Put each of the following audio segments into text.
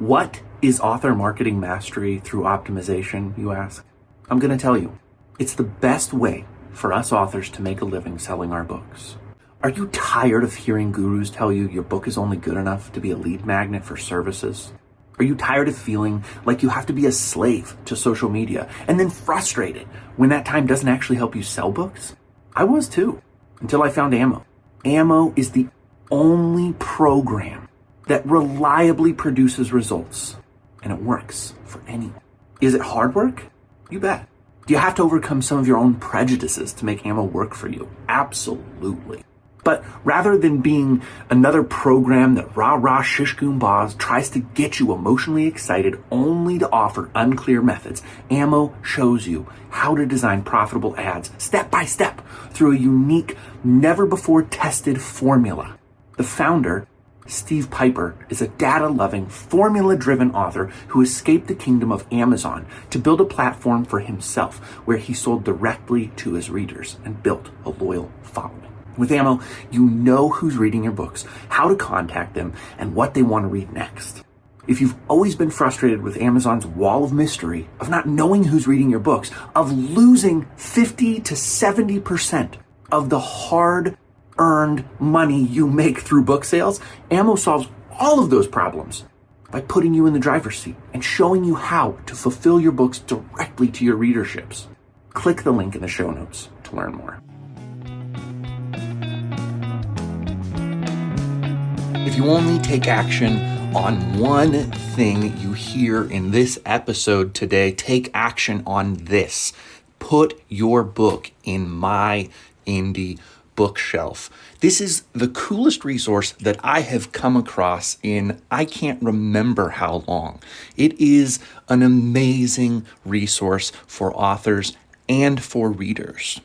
What is author marketing mastery through optimization, you ask? I'm going to tell you. It's the best way for us authors to make a living selling our books. Are you tired of hearing gurus tell you your book is only good enough to be a lead magnet for services? Are you tired of feeling like you have to be a slave to social media and then frustrated when that time doesn't actually help you sell books? I was too, until I found Ammo. Ammo is the only program that reliably produces results, and it works for anyone. Is it hard work? You bet. Do you have to overcome some of your own prejudices to make Ammo work for you? Absolutely. But rather than being another program that rah-rah shish-goom-baz tries to get you emotionally excited only to offer unclear methods, Ammo shows you how to design profitable ads step by step through a unique, never-before-tested formula. The founder, Steve Piper, is a data-loving, formula-driven author who escaped the kingdom of Amazon to build a platform for himself where he sold directly to his readers and built a loyal following. With Ammo, you know who's reading your books, how to contact them, and what they want to read next. If you've always been frustrated with Amazon's wall of mystery, of not knowing who's reading your books, of losing 50 to 70% of the hard-earned money you make through book sales, Ammo solves all of those problems by putting you in the driver's seat and showing you how to fulfill your books directly to your readerships. Click the link in the show notes to learn more. If you only take action on one thing you hear in this episode today, take action on this. Put your book in my indie bookshelf. This is the coolest resource that I have come across in I can't remember how long. It is an amazing resource for authors and for readers.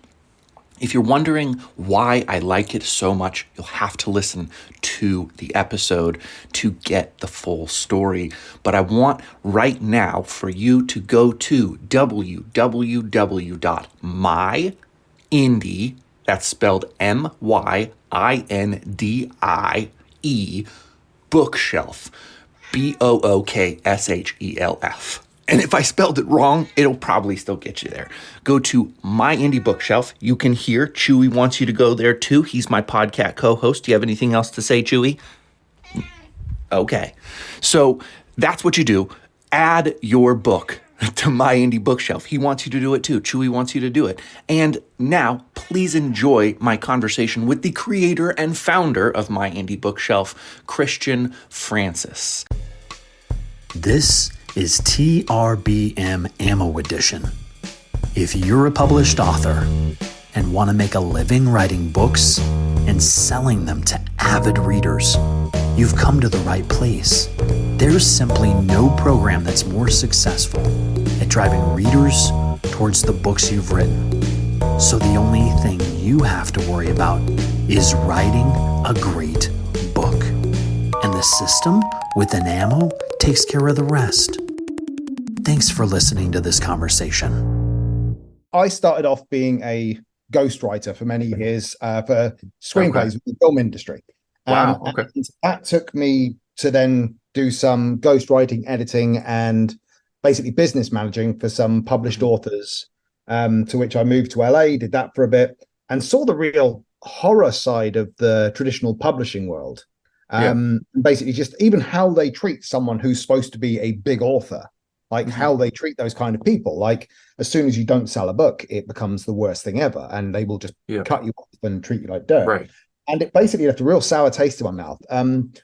If you're wondering why I like it so much, you'll have to listen to the episode to get the full story. But I want right now for you to go to www.myindie, that's spelled MYINDIE, bookshelf, BOOKSHELF. And if I spelled it wrong, it'll probably still get you there. Go to My Indie Bookshelf. You can hear Chewy wants you to go there too. He's my podcast co-host. Do you have anything else to say, Chewy? Okay. So that's what you do. Add your book to My Indie Bookshelf. He wants you to do it too. Chewy wants you to do it. And now, please enjoy my conversation with the creator and founder of My Indie Bookshelf, Christian Francis. This is TRBM Ammo Edition. If you're a published author and want to make a living writing books and selling them to avid readers, you've come to the right place. There's simply no program that's more successful at driving readers towards the books you've written. So the only thing you have to worry about is writing a great book. And the system within Ammo takes care of the rest. Thanks for listening to this conversation. I started off being a ghostwriter for many years for screenplays with the film industry. Wow, okay. And that took me to then do some ghostwriting, editing, and basically business managing for some published authors, to which I moved to LA, did that for a bit, and saw the real horror side of the traditional publishing world. Basically just even how they treat someone who's supposed to be a big author, like how they treat those kind of people. Like as soon as you don't sell a book, it becomes the worst thing ever, and they will just cut you off and treat you like dirt. Right. And it basically left a real sour taste in my mouth.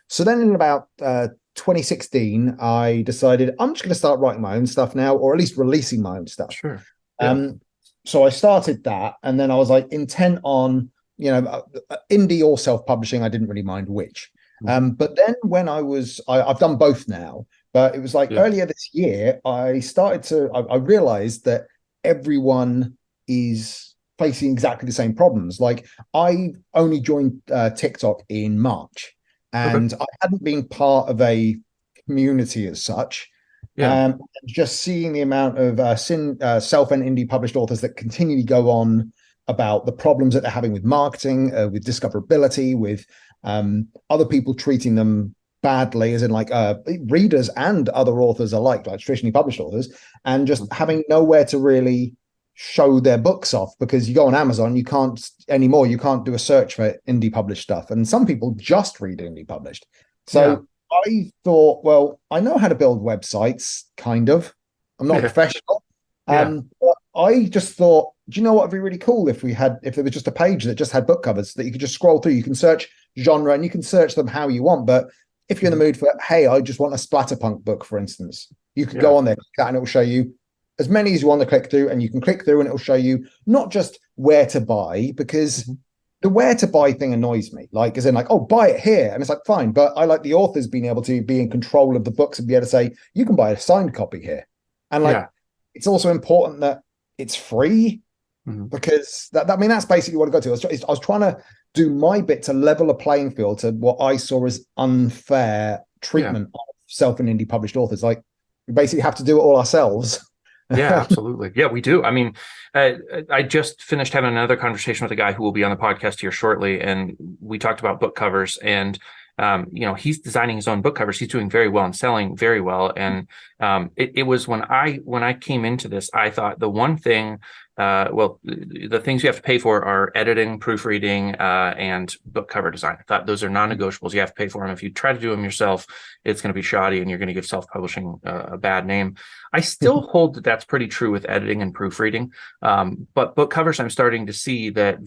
So then in about 2016, I decided I'm just going to start writing my own stuff now, or at least releasing my own stuff. Sure. So I started that, and then I was like intent on, indie or self-publishing. I didn't really mind which. But then when I've done both now, but it was like earlier this year, I realized that everyone is facing exactly the same problems. Like I only joined TikTok in March, and I hadn't been part of a community as such. Just seeing the amount of self and indie published authors that continually go on about the problems that they're having with marketing, with discoverability, with other people treating them badly, as in like readers and other authors alike, like traditionally published authors, and just having nowhere to really show their books off, because you go on Amazon, you can't anymore, you can't do a search for indie published stuff. And some people just read indie published. So I thought, well, I know how to build websites, kind of. I'm not a professional. But I just thought, do you know what would be really cool if there was just a page that just had book covers that you could just scroll through. You can search genre and you can search them how you want. But if you're in the mood for, hey, I just want a splatterpunk book, for instance, you could go on there and it will show you as many as you want to click through, and you can click through and it will show you not just where to buy, because the where to buy thing annoys me. Like, as in like, oh, buy it here. And it's like, fine. But I like the authors being able to be in control of the books and be able to say, you can buy a signed copy here. And like, it's also important that it's free, because that's basically what I got to. I was trying to do my bit to level a playing field to what I saw as unfair treatment of self and indie published authors. Like, we basically have to do it all ourselves. Yeah, absolutely. Yeah, we do. I mean, I just finished having another conversation with a guy who will be on the podcast here shortly, and we talked about book covers, and he's designing his own book covers. He's doing very well and selling very well. And it was when I came into this, I thought the one thing, the things you have to pay for are editing, proofreading, and book cover design. I thought those are non-negotiables. You have to pay for them. If you try to do them yourself, it's going to be shoddy and you're going to give self-publishing a bad name. I still hold that that's pretty true with editing and proofreading. But book covers, I'm starting to see that,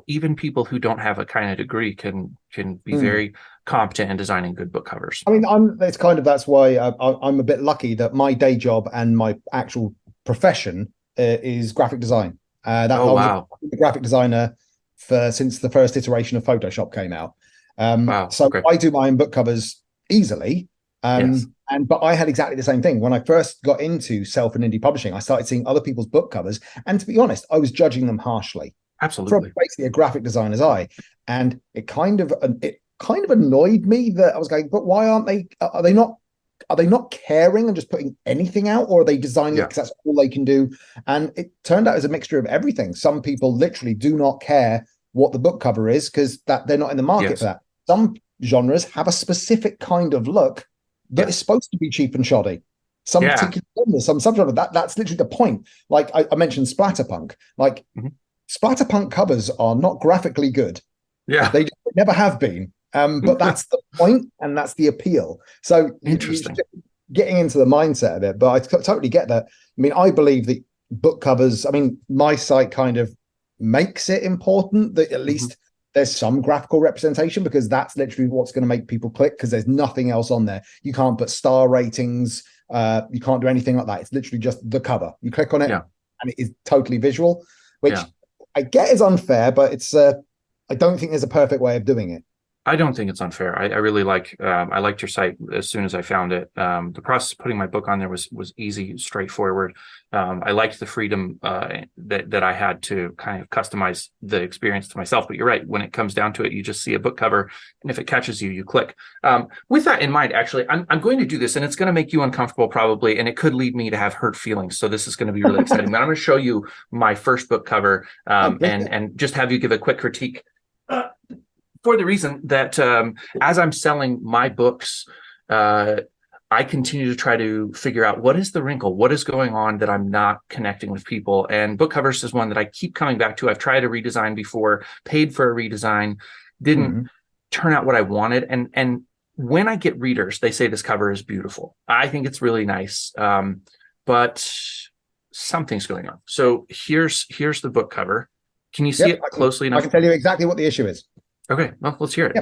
even people who don't have a kind of degree can be very competent in designing good book covers. I mean, that's why I'm a bit lucky that my day job and my actual profession is graphic design. I was a graphic designer since the first iteration of Photoshop came out. I do my own book covers easily. But I had exactly the same thing. When I first got into self and indie publishing, I started seeing other people's book covers, and to be honest, I was judging them harshly. Absolutely. From basically a graphic designer's eye. And it kind of annoyed me that I was going, but why aren't they? Are they not caring and just putting anything out, or are they designing it because that's all they can do? And it turned out as a mixture of everything. Some people literally do not care what the book cover is because that they're not in the market for that. Some genres have a specific kind of look that is supposed to be cheap and shoddy. Some particular genres, some subgenre, that's literally the point. Like I mentioned splatterpunk. Like splatterpunk covers are not graphically good. Yeah. They never have been. But that's the point, and that's the appeal. So interesting. Getting into the mindset of it, but I totally get that. I mean, I believe that book covers, my site kind of makes it important that at least there's some graphical representation, because that's literally what's going to make people click, because there's nothing else on there. You can't put star ratings. You can't do anything like that. It's literally just the cover. You click on it and it is totally visual, which I get is unfair, but it's I don't think there's a perfect way of doing it. I don't think it's unfair. I really I liked your site as soon as I found it. The process of putting my book on there was easy, straightforward. I liked the freedom that I had to kind of customize the experience to myself. But you're right. When it comes down to it, you just see a book cover, and if it catches you, you click. With that in mind, actually, I'm going to do this, and it's going to make you uncomfortable probably, and it could lead me to have hurt feelings. So this is going to be really exciting. But I'm going to show you my first book cover and just have you give a quick critique. For the reason that as I'm selling my books, I continue to try to figure out what is the wrinkle, what is going on that I'm not connecting with people. And book covers is one that I keep coming back to. I've tried a redesign before, paid for a redesign, didn't turn out what I wanted. And when I get readers, they say this cover is beautiful. I think it's really nice, but something's going on. So here's the book cover. Can you see it closely enough? I can tell you exactly what the issue is. Okay, well, let's hear it.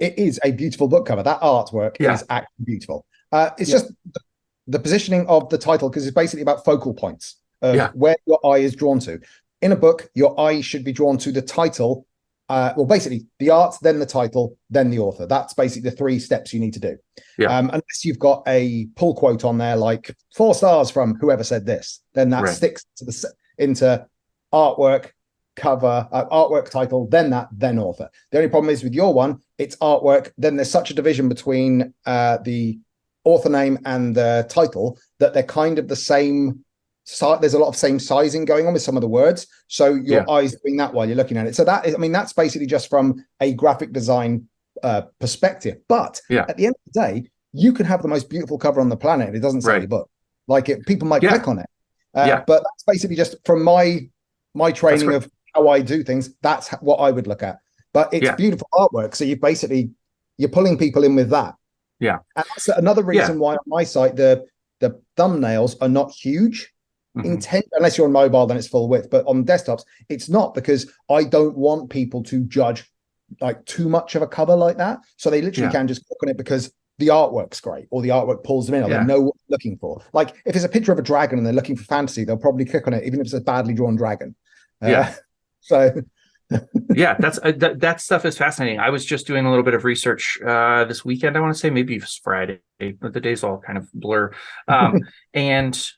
It is a beautiful book cover. That artwork is actually beautiful. It's just the positioning of the title, because it's basically about focal points of where your eye is drawn to. In a book, your eye should be drawn to the title. Basically, the art, then the title, then the author. That's basically the 3 steps you need to do. Unless you've got a pull quote on there, like 4 stars from whoever said this, then that sticks to into artwork, cover, artwork, title, then author. The only problem is with your one, it's artwork, then there's such a division between the author name and the title that they're kind of the same. There's a lot of same sizing going on with some of the words, so your eyes doing that while you're looking at it. So that's basically just from a graphic design perspective. But Yeah. at the end of the day, you can have the most beautiful cover on the planet and it doesn't sell Right. your book. Like people might Yeah. click on it. Yeah. But that's basically just from my training great. of how I do things. That's what I would look at. But it's Yeah. beautiful artwork. So you're pulling people in with that. Yeah. And that's another reason why on my site, the thumbnails are not huge. Mhm. Unless you're on mobile, then it's full width. But on desktops, it's not, because I don't want people to judge like too much of a cover like that. So they literally can just click on it because the artwork's great, or the artwork pulls them in, or they know what they're looking for. Like if it's a picture of a dragon and they're looking for fantasy, they'll probably click on it, even if it's a badly drawn dragon. So Yeah, that's that stuff is fascinating. I was just doing a little bit of research this weekend. I want to say maybe it was Friday, but the days all kind of blur. And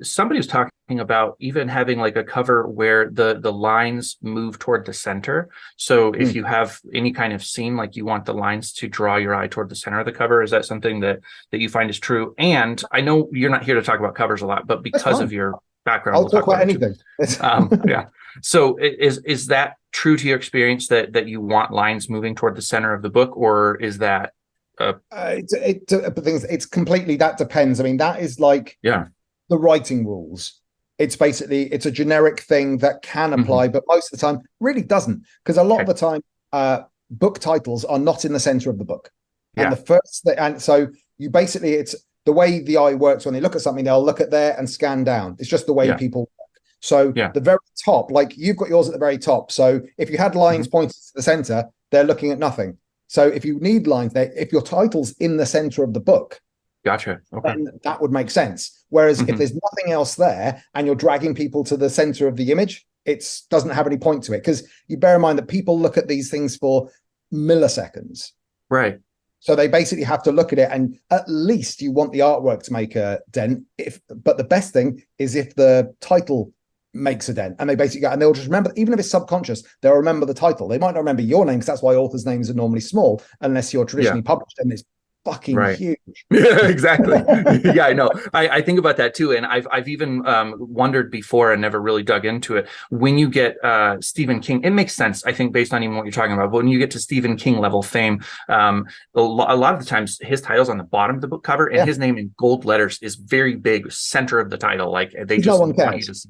somebody was talking about even having like a cover where the lines move toward the center. So if you have any kind of scene, like you want the lines to draw your eye toward the center of the cover, is that something that you find is true? And I know you're not here to talk about covers a lot, but because of your background, I'll talk about anything. Yeah. So is that true to your experience that you want lines moving toward the center of the book, or is that it's completely, that depends. I mean, that is like the writing rules. It's basically, it's a generic thing that can apply, but most of the time really doesn't, because a lot of the time book titles are not in the center of the book. And the first thing, and so you basically, it's the way the eye works. When they look at something, they'll look at there and scan down. It's just the way people work. So the very top, like you've got yours at the very top. So if you had lines pointed to the center, they're looking at nothing. So if you need lines there, if your title's in the center of the book, gotcha, okay, then that would make sense. Whereas if there's nothing else there and you're dragging people to the center of the image, it doesn't have any point to it, because you bear in mind that people look at these things for milliseconds. Right. So they basically have to look at it, and at least you want the artwork to make a dent. But the best thing is if the title makes a dent, and they basically go, and they'll just remember, even if it's subconscious, they'll remember the title. They might not remember your name, because that's why authors' names are normally small, unless you're traditionally published and it's fucking huge. Yeah, exactly. Yeah, I know. I think about that too, and I've even wondered before and never really dug into it. When you get Stephen King, it makes sense, I think, based on even what you're talking about. But when you get to Stephen King level fame, a lot of the times his title's on the bottom of the book cover, and his name in gold letters is very big, center of the title. Like they just want you to see.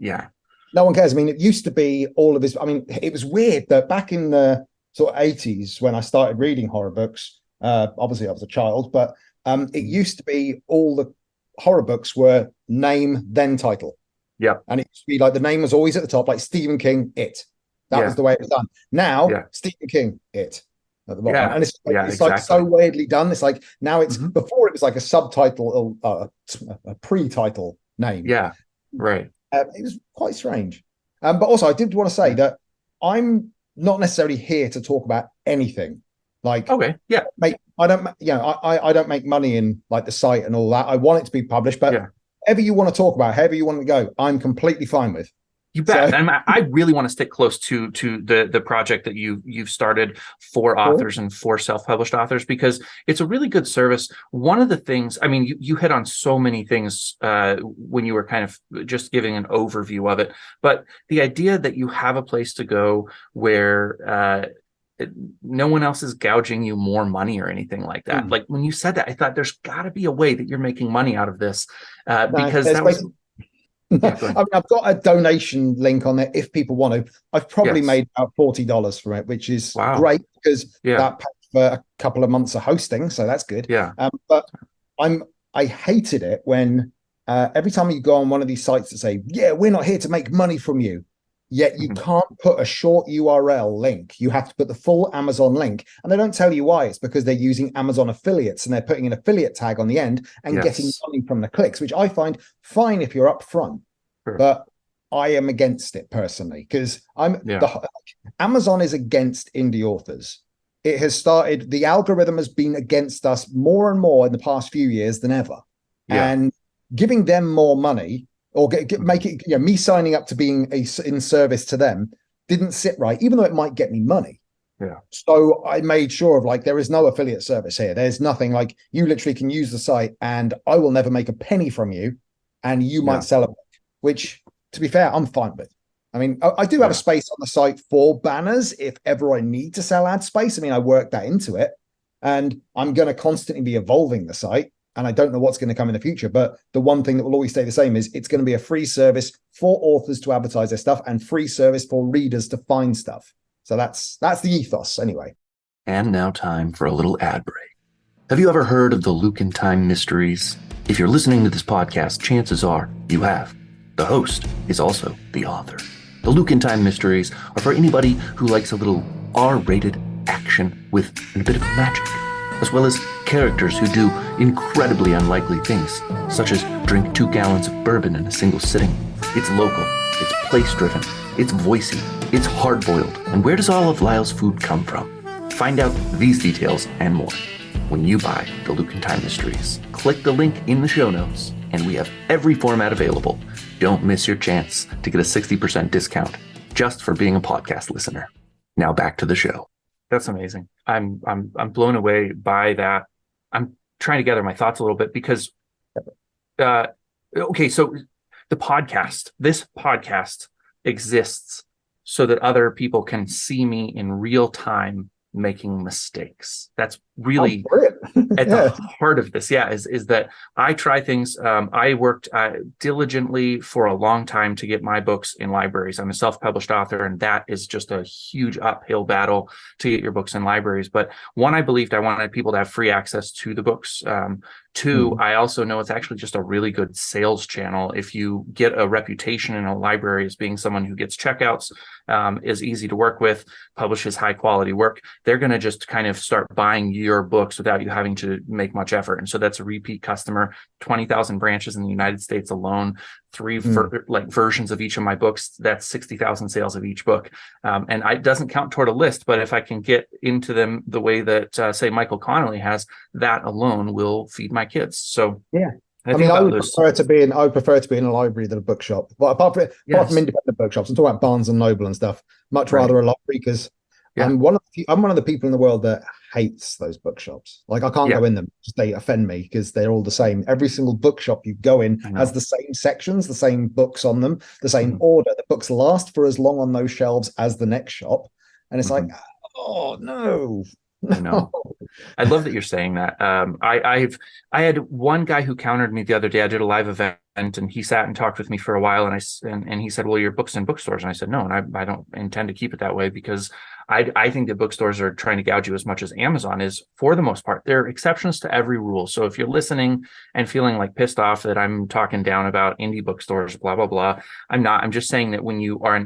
Yeah. No one cares. I mean, it used to be all of his. I mean, it was weird that back in the sort of 80s when I started reading horror books, obviously I was a child, but it used to be all the horror books were name, then title. Yeah. And it used to be like the name was always at the top, like Stephen King, It. That was the way it was done. Now, Stephen King, It. At the bottom. Yeah. And it's exactly. like so weirdly done. It's like now it's before it was like a subtitle, a pre-title name. Yeah. Right. It was quite strange. But also, I did want to say that I'm not necessarily here to talk about anything. Like, okay, yeah, I don't make money in like the site and all that. I want it to be published, but whatever you want to talk about, however you want to go, I'm completely fine with. You bet. And I really want to stick close to the project that you've started for authors and for self-published authors, because it's a really good service. One of the things, I mean, you hit on so many things when you were kind of just giving an overview of it, but the idea that you have a place to go where no one else is gouging you more money or anything like that. Like when you said that, I thought there's got to be a way that you're making money out of this because that was. I mean, I've got a donation link on there if people want to. I've probably made about $40 from it, which is great, because that paid for a couple of months of hosting, so that's good. Yeah. But I hated it when every time you go on one of these sites that say, "Yeah, we're not here to make money from you," yet you can't put a short URL link. You have to put the full Amazon link, and they don't tell you why. It's because they're using Amazon affiliates, and they're putting an affiliate tag on the end and getting money from the clicks, which I find fine if you're up front. But I am against it personally, because Amazon is against indie authors. It has started, the algorithm has been against us more and more in the past few years than ever. And giving them more money, or make it, me signing up to being in service to them didn't sit right, even though it might get me money. Yeah. So I made sure of like, there is no affiliate service here. There's nothing, like you literally can use the site and I will never make a penny from you, and you might sell it, which to be fair, I'm fine with. I mean, I do have a space on the site for banners if ever I need to sell ad space. I mean, I work that into it, and I'm going to constantly be evolving the site, and I don't know what's going to come in the future. But the one thing that will always stay the same is it's going to be a free service for authors to advertise their stuff and free service for readers to find stuff. So that's the ethos anyway. And now time for a little ad break. Have you ever heard of the Luke and Time Mysteries? If you're listening to this podcast, chances are you have. The host is also the author. The Luke and Time Mysteries are for anybody who likes a little R-rated action with a bit of magic, as well as characters who do incredibly unlikely things, such as drink 2 gallons of bourbon in a single sitting. It's local, it's place-driven, it's voicey, it's hard-boiled, and where does all of Lyle's food come from? Find out these details and more when you buy the Luke and Time Mysteries. Click the link in the show notes, and we have every format available. Don't miss your chance to get a 60% discount just for being a podcast listener. Now back to the show. That's amazing. I'm blown away by that. I'm trying to gather my thoughts a little bit because, okay, so this podcast exists so that other people can see me in real time making mistakes. That's really at the heart of this. Yeah, is that I try things. I worked diligently for a long time to get my books in libraries. I'm a self-published author, and that is just a huge uphill battle to get your books in libraries. But one, I believed I wanted people to have free access to the books. Two, I also know it's actually just a really good sales channel. If you get a reputation in a library as being someone who gets checkouts, is easy to work with, publishes high quality work, they're going to just kind of start buying your books without you having to make much effort. And so that's a repeat customer. 20,000 branches in the United States alone, versions of each of my books. That's 60,000 sales of each book. And it doesn't count toward a list, but if I can get into them the way that say Michael Connolly has, that alone will feed my kids. So yeah. I would prefer to be in a library than a bookshop. Well, apart from independent bookshops, I'm talking about Barnes and Noble and stuff. Much rather a library, because I'm one of the people in the world that hates those bookshops. Like, I can't go in them; they offend me because they're all the same. Every single bookshop you go in has the same sections, the same books on them, the same order. The books last for as long on those shelves as the next shop, and it's like, oh no. I know. I love that you're saying that. I had one guy who countered me the other day. I did a live event, and he sat and talked with me for a while, and he said, "Well, your book's in bookstores," and I said, "No, and I don't intend to keep it that way, because I think that bookstores are trying to gouge you as much as Amazon is for the most part. There are exceptions to every rule. So if you're listening and feeling like pissed off that I'm talking down about indie bookstores, blah, blah, blah, I'm not. I'm just saying that when you are an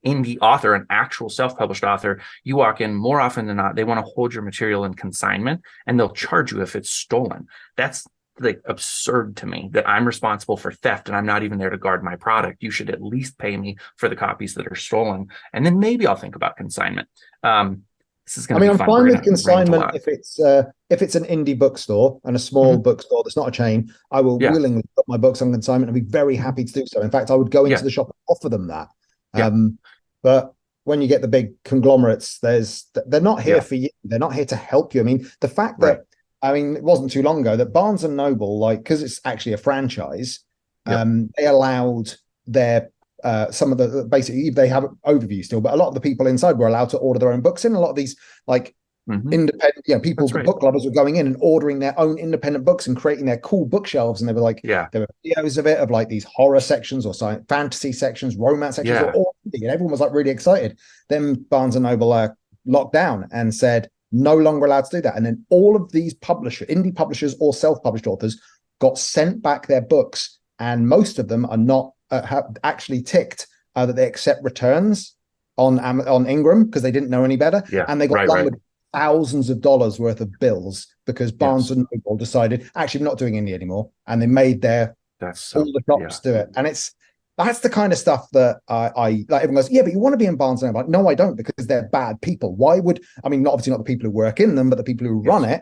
indie author, an actual self-published author, you walk in more often than not, they want to hold your material in consignment, and they'll charge you if it's stolen. That's like absurd to me, that I'm responsible for theft and I'm not even there to guard my product. You should at least pay me for the copies that are stolen, and then maybe I'll think about consignment. This is going to be I'm fun. fine with consignment if it's an indie bookstore and a small bookstore that's not a chain. I will willingly put my books on consignment and be very happy to do so. In fact, I would go into the shop and offer them that. But when you get the big conglomerates, they're not here for you. They're not here to help you. I mean, the fact that it wasn't too long ago that Barnes and Noble, because it's actually a franchise, they allowed their some of the basically, they have an overview still, but a lot of the people inside were allowed to order their own books in. A lot of these independent, people's book lovers were going in and ordering their own independent books and creating their cool bookshelves. And they were like, there were videos of it, of like these horror sections or science fantasy sections, romance sections, and everyone was like really excited. Then Barnes and Noble locked down and said, no longer allowed to do that. And then all of these indie publishers or self-published authors got sent back their books, and most of them are not have actually ticked that they accept returns on Ingram because they didn't know any better. And they got done with thousands of dollars worth of bills because Barnes and Noble decided, actually, we're not doing indie anymore, and they made all the shops do it. And that's the kind of stuff that I like. Everyone goes, but you want to be in Barnes and Noble. Like, no, I don't, because they're bad people. Why would, obviously not the people who work in them, but the people who run it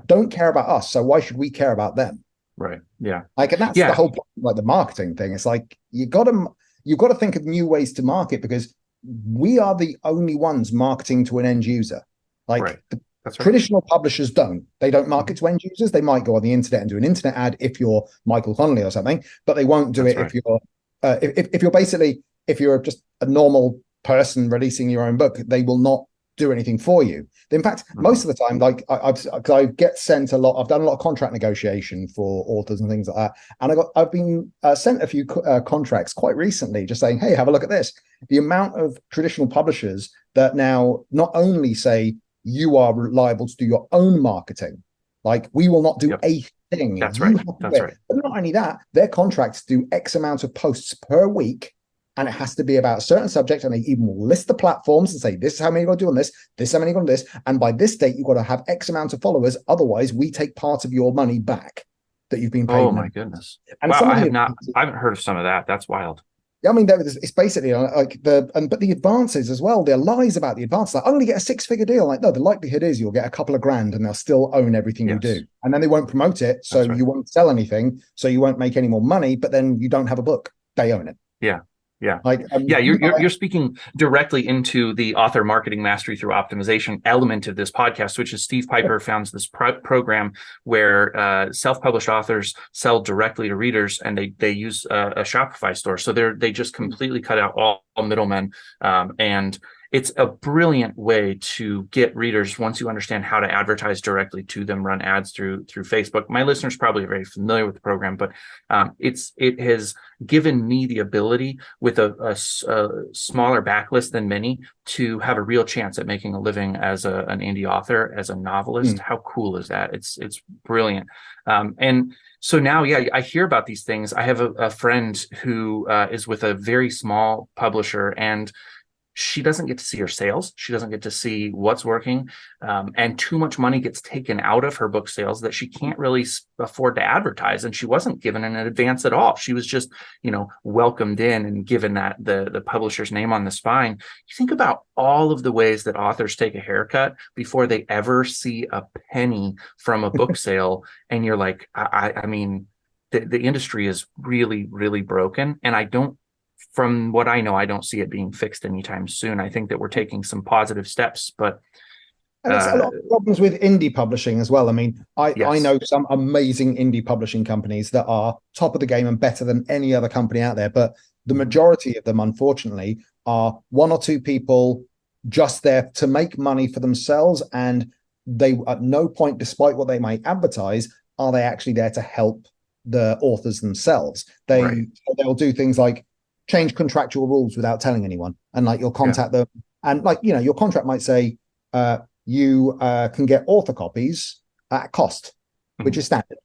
don't care about us. So why should we care about them? Right. Yeah. And that's the whole point, like the marketing thing. It's like, you've got to think of new ways to market, because we are the only ones marketing to an end user. Traditional publishers don't. They don't market to end users. They might go on the internet and do an internet ad if you're Michael Connolly or something, but they won't do it if you're basically, if you're just a normal person releasing your own book, they will not do anything for you. In fact, most of the time, like I get sent a lot. I've done a lot of contract negotiation for authors and things like that, and I've been sent a few contracts quite recently, just saying, "Hey, have a look at this." The amount of traditional publishers that now not only say you are liable to do your own marketing, like we will not do a thing. That's you right. have to That's do it. right. But not only that, their contracts do X amount of posts per week. And it has to be about a certain subject, and they even will list the platforms and say, this is how many you're going to do on this is how many you're going to do this, and by this date, you've got to have X amount of followers, otherwise we take part of your money back that you've been paid. Oh my goodness. And wow, I haven't heard of some of that. That's wild. Yeah, I mean, it's basically like but the advances as well, there are lies about the advances. Like, I'm going to get a 6-figure deal. Like, no, the likelihood is you'll get a couple of grand and they'll still own everything you do. And then they won't promote it, so you won't sell anything, so you won't make any more money, but then you don't have a book. They own it. Yeah. Yeah. Like, you're speaking directly into the author marketing mastery through optimization element of this podcast, which is Steve Piper founds this program where self-published authors sell directly to readers, and they use a Shopify store. So they just completely cut out all middlemen, and it's a brilliant way to get readers, once you understand how to advertise directly to them, run ads through Facebook. My listeners probably are very familiar with the program, but it has given me the ability, with a smaller backlist than many, to have a real chance at making a living as an indie author, as a novelist. How cool is that? It's brilliant. And so now, I hear about these things. I have a friend who is with a very small publisher, and she doesn't get to see her sales. She doesn't get to see what's working. And too much money gets taken out of her book sales that she can't really afford to advertise. And she wasn't given an advance at all. She was just, welcomed in and given that the publisher's name on the spine. You think about all of the ways that authors take a haircut before they ever see a penny from a book sale. And you're like, I mean, the industry is really, really broken. And from what I know, I don't see it being fixed anytime soon. I think that we're taking some positive steps, but and there's a lot of problems with indie publishing as well. I mean, I know some amazing indie publishing companies that are top of the game and better than any other company out there, but the majority of them, unfortunately, are one or two people just there to make money for themselves, and they, at no point, despite what they might advertise, are they actually there to help the authors themselves. They'll do things like change contractual rules without telling anyone, and like you'll contact them, and like your contract might say you can get author copies at cost, which is standard,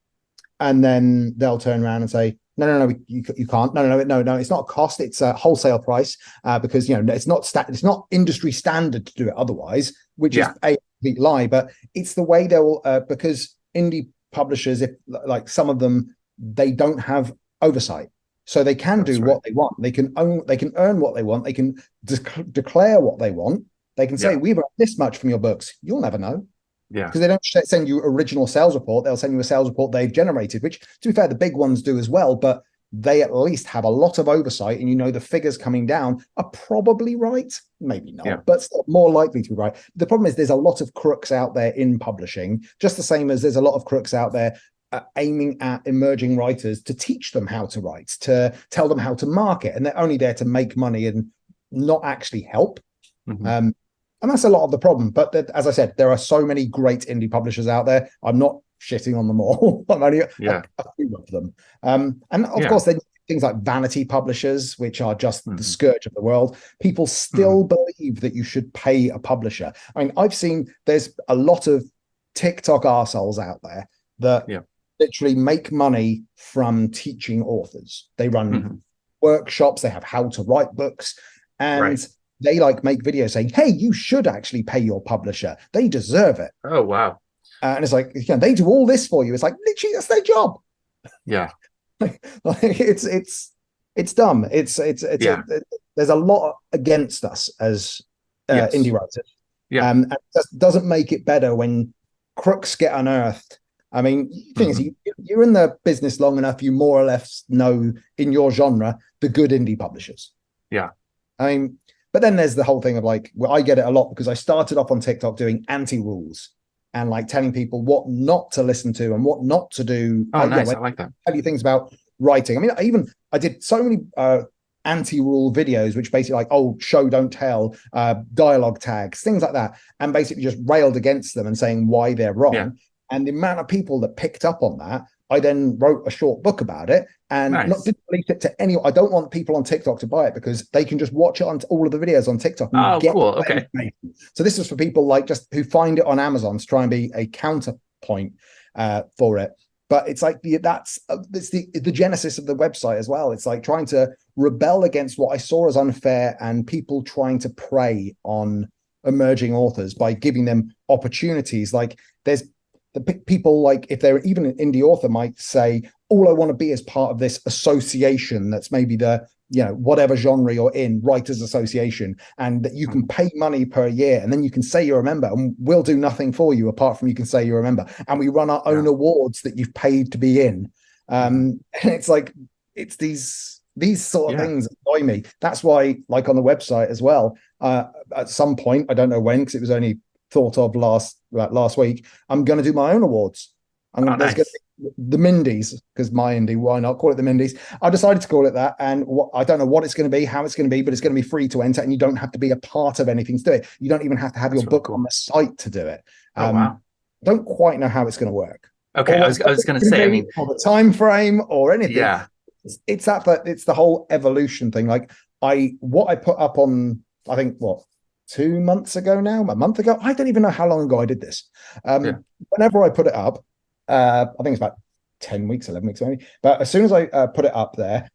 and then they'll turn around and say no, you can't, no, it's not a cost, it's a wholesale price, because it's not industry standard to do it otherwise, which is a complete lie. But it's the way they'll because indie publishers, if like some of them, they don't have oversight. So they can do what they want. They can earn what they want. They can declare what they want. They can say, we've earned this much from your books. You'll never know. Yeah. Because they don't send you original sales report. They'll send you a sales report they've generated, which, to be fair, the big ones do as well. But they at least have a lot of oversight, and the figures coming down are probably right. Maybe not, but still more likely to be right. The problem is there's a lot of crooks out there in publishing, just the same as there's a lot of crooks out there aiming at emerging writers to teach them how to write, to tell them how to market, and they're only there to make money and not actually help. And that's a lot of the problem. But as I said, there are so many great indie publishers out there. I'm not shitting on them all. I'm only a few of them. And of course, then things like vanity publishers, which are just the scourge of the world. People still believe that you should pay a publisher. I mean, I've seen there's a lot of TikTok arseholes out there that literally make money from teaching authors. They run workshops, they have how to write books, and they make videos saying, hey, you should actually pay your publisher. They deserve it. Oh, wow. And it's like, they do all this for you. It's like, literally, that's their job. Yeah. It's dumb. It's there's a lot against us as indie writers. Yeah. And that doesn't make it better when crooks get unearthed. I mean, the thing is, you're in the business long enough, you more or less know in your genre the good indie publishers. Yeah. I mean, but then there's the whole thing of I get it a lot because I started off on TikTok doing anti-rules and telling people what not to listen to and what not to do. Oh, nice. I like that. Tell you things about writing. I mean, I did so many anti-rule videos, which basically like, oh, show, don't tell, dialogue tags, things like that, and basically just railed against them and saying why they're wrong. Yeah. And the amount of people that picked up on that, I then wrote a short book about it and Nice. didn't release it to anyone. I don't want people on TikTok to buy it because they can just watch it on all of the videos on TikTok. And Oh, cool. Okay. So this is for people like just who find it on Amazon to try and be a counterpoint for it. But it's like it's the genesis of the website as well. It's like trying to rebel against what I saw as unfair and people trying to prey on emerging authors by giving them opportunities. Like there's the people, like if they're even an indie author, might say, all I want to be is part of this association that's maybe the, whatever genre you're in, Writers Association, and that you can pay money per year and then you can say you're a member and we'll do nothing for you apart from you can say you're a member, and we run our own awards that you've paid to be in. And it's like, it's these sort of things that annoy me. That's why, like on the website as well, at some point, I don't know when, because it was only thought of last week, I'm going to do my own awards. There's going to be the Mindies, because my indie, why not call it the Mindies? I decided to call it that, and I don't know what it's going to be, how it's going to be, but it's going to be free to enter, and you don't have to be a part of anything to do it. You don't even have to have your book on the site to do it. Wow. I don't quite know how it's going to work. Okay, I was going to say, I mean, or the time frame or anything. Yeah, it's the whole evolution thing. Like what I put up on, I think 2 months ago now, a month ago. I don't even know how long ago I did this. Whenever I put it up, I think it's about 10 weeks, 11 weeks maybe. But as soon as I put it up there,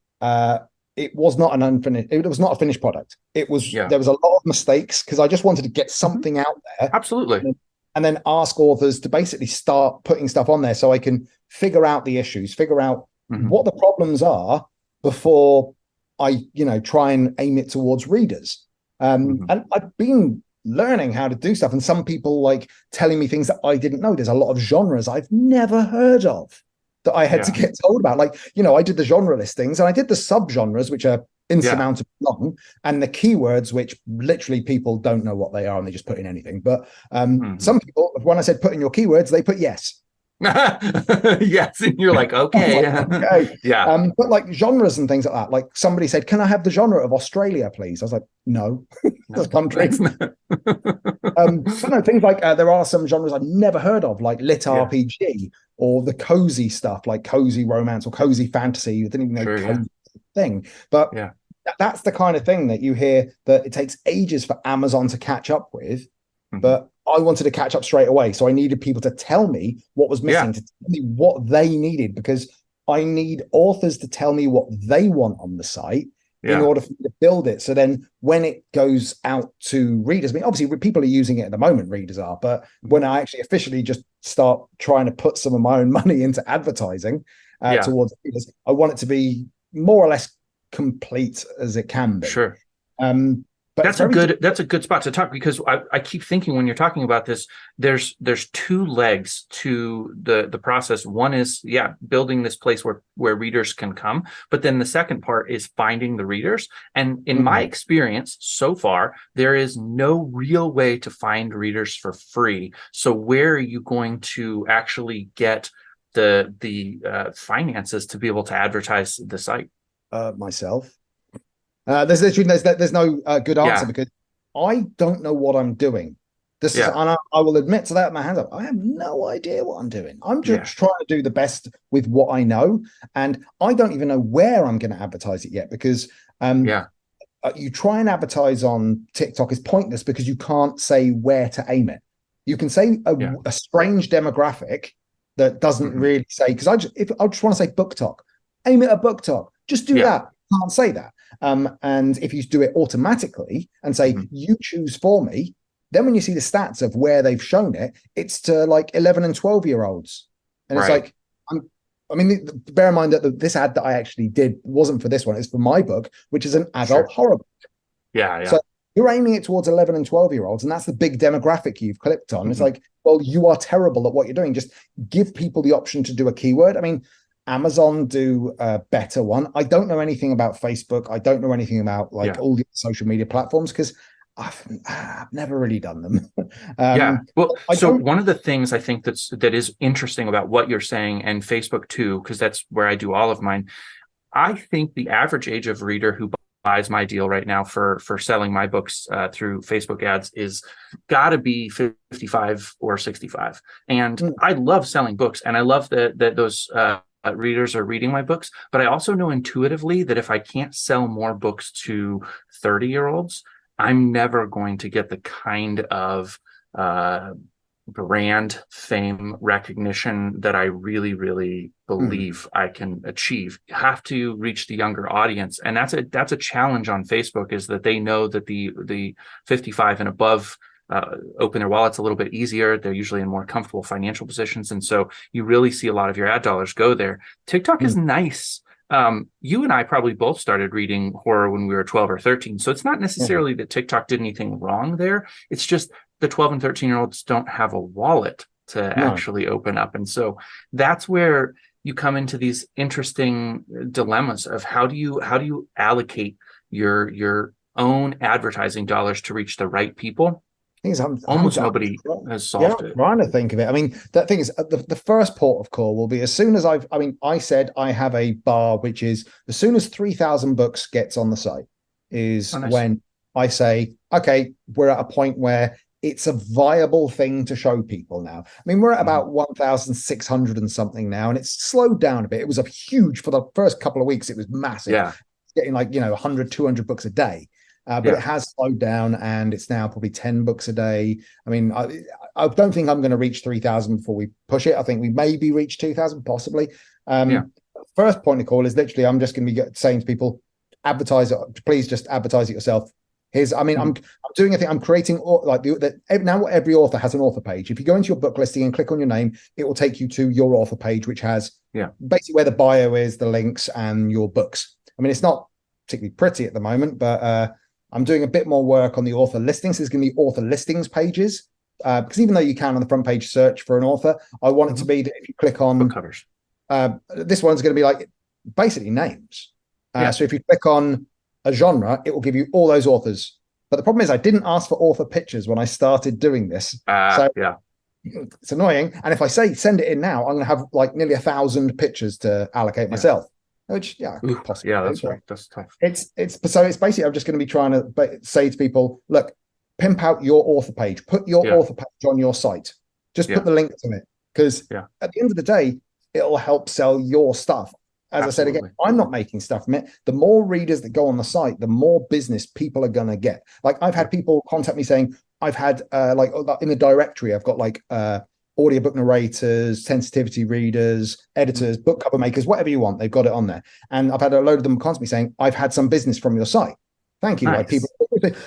it was not an unfinished. It was not a finished product. It was there was a lot of mistakes because I just wanted to get something out there. Absolutely. And then ask authors to basically start putting stuff on there so I can figure out the issues, figure out what the problems are before I, try and aim it towards readers. And I've been learning how to do stuff, and some people like telling me things that I didn't know. There's a lot of genres I've never heard of that I had to get told about. Like, I did the genre listings and I did the subgenres, which are insurmountably long, and the keywords, which literally people don't know what they are and they just put in anything. But some people, when I said put in your keywords, they put yes. Yes, and you're like, okay. Okay. Yeah. But like genres and things like that, like somebody said, can I have the genre of Australia, please? I was like, no. That's country. But no, things like there are some genres I've never heard of, like lit RPG or the cozy stuff, like cozy romance or cozy fantasy. You didn't even know cozy thing. But that's the kind of thing that you hear that it takes ages for Amazon to catch up with. But I wanted to catch up straight away. So I needed people to tell me what was missing, to tell me what they needed, because I need authors to tell me what they want on the site in order for me to build it. So then when it goes out to readers, I mean, obviously people are using it at the moment, readers are, but when I actually officially just start trying to put some of my own money into advertising towards readers, I want it to be more or less complete as it can be. Sure. But that's a good spot to talk, because I keep thinking when you're talking about this, there's two legs to the process. One is building this place where readers can come, but then the second part is finding the readers. And in my experience so far, there is no real way to find readers for free. So where are you going to actually get the finances to be able to advertise the site? Myself. There's no good answer because I don't know what I'm doing. This is, and I will admit to that with my hands up. I have no idea what I'm doing. I'm just trying to do the best with what I know, and I don't even know where I'm going to advertise it yet, because you try and advertise on TikTok is pointless because you can't say where to aim it. You can say a strange demographic that doesn't really say, because I just want to say book talk, aim it at book talk. Just do that. You can't say that. And if you do it automatically and say, you choose for me, then when you see the stats of where they've shown it, it's to like 11 and 12-year-olds. And it's like, bear in mind that this ad that I actually did wasn't for this one. It's for my book, which is an adult horror book. So you're aiming it towards 11 and 12-year-olds, and that's the big demographic you've clicked on. It's like, well, you are terrible at what you're doing. Just give people the option to do a keyword. I mean, Amazon do a better one. I don't know anything about Facebook. I don't know anything about all the social media platforms because I've never really done them. Well, so one of the things I think that is interesting about what you're saying, and Facebook too, because that's where I do all of mine. I think the average age of reader who my deal right now for selling my books through Facebook ads is got to be 55 or 65. And I love selling books, and I love that those readers are reading my books, but I also know intuitively that if I can't sell more books to 30-year-olds, I'm never going to get the kind of brand fame recognition that I really, really believe I can achieve. You have to reach the younger audience, and that's a challenge on Facebook, is that they know that the 55 and above open their wallets a little bit easier. They're usually in more comfortable financial positions, and so you really see a lot of your ad dollars go there. TikTok is nice. You and I probably both started reading horror when we were 12 or 13. So it's not necessarily that TikTok did anything wrong there. It's just the 12 and 13-year-olds don't have a wallet to actually open up. And so that's where you come into these interesting dilemmas of how do you allocate your own advertising dollars to reach the right people? Nobody has solved it. I'm trying to think of it. I mean, that thing is, the first port of call will be as soon as I said I have a bar, which is as soon as 3,000 books gets on the site is when I say, okay, we're at a point where it's a viable thing to show people now. I mean, we're at about 1,600 and something now, and it's slowed down a bit. It was a huge, for the first couple of weeks, it was massive. Yeah. It's getting 100, 200 books a day. But it has slowed down, and it's now probably 10 books a day. I mean, I don't think I'm going to reach 3,000 before we push it. I think we maybe reach 2,000, possibly. First point of call is literally, I'm just going to be saying to people, advertise it. Please just advertise it yourself. I'm doing a thing. I'm creating now every author has an author page. If you go into your book listing and click on your name, it will take you to your author page, which has basically where the bio is, the links, and your books. I mean, it's not particularly pretty at the moment, but I'm doing a bit more work on the author listings. There's going to be author listings pages because even though you can on the front page search for an author, I want it to be that if you click on book covers, this one's going to be like basically names. So if you click on a genre, it will give you all those authors. But the problem is I didn't ask for author pictures when I started doing this. It's annoying. And if I say send it in now, I'm going to have like nearly 1,000 pictures to allocate myself. Which could possibly. Yeah, that's right. That's tough. It's basically I'm just going to be trying to say to people, look, pimp out your author page, put your author page on your site, just put the link to it, because at the end of the day, it'll help sell your stuff. As I said again, I'm not making stuff from it. The more readers that go on the site, the more business people are going to get. Like I've had people contact me saying, I've had in the directory, I've got audiobook narrators, sensitivity readers, editors, book cover makers, whatever you want. They've got it on there. And I've had a load of them constantly saying, I've had some business from your site. Thank you. Nice.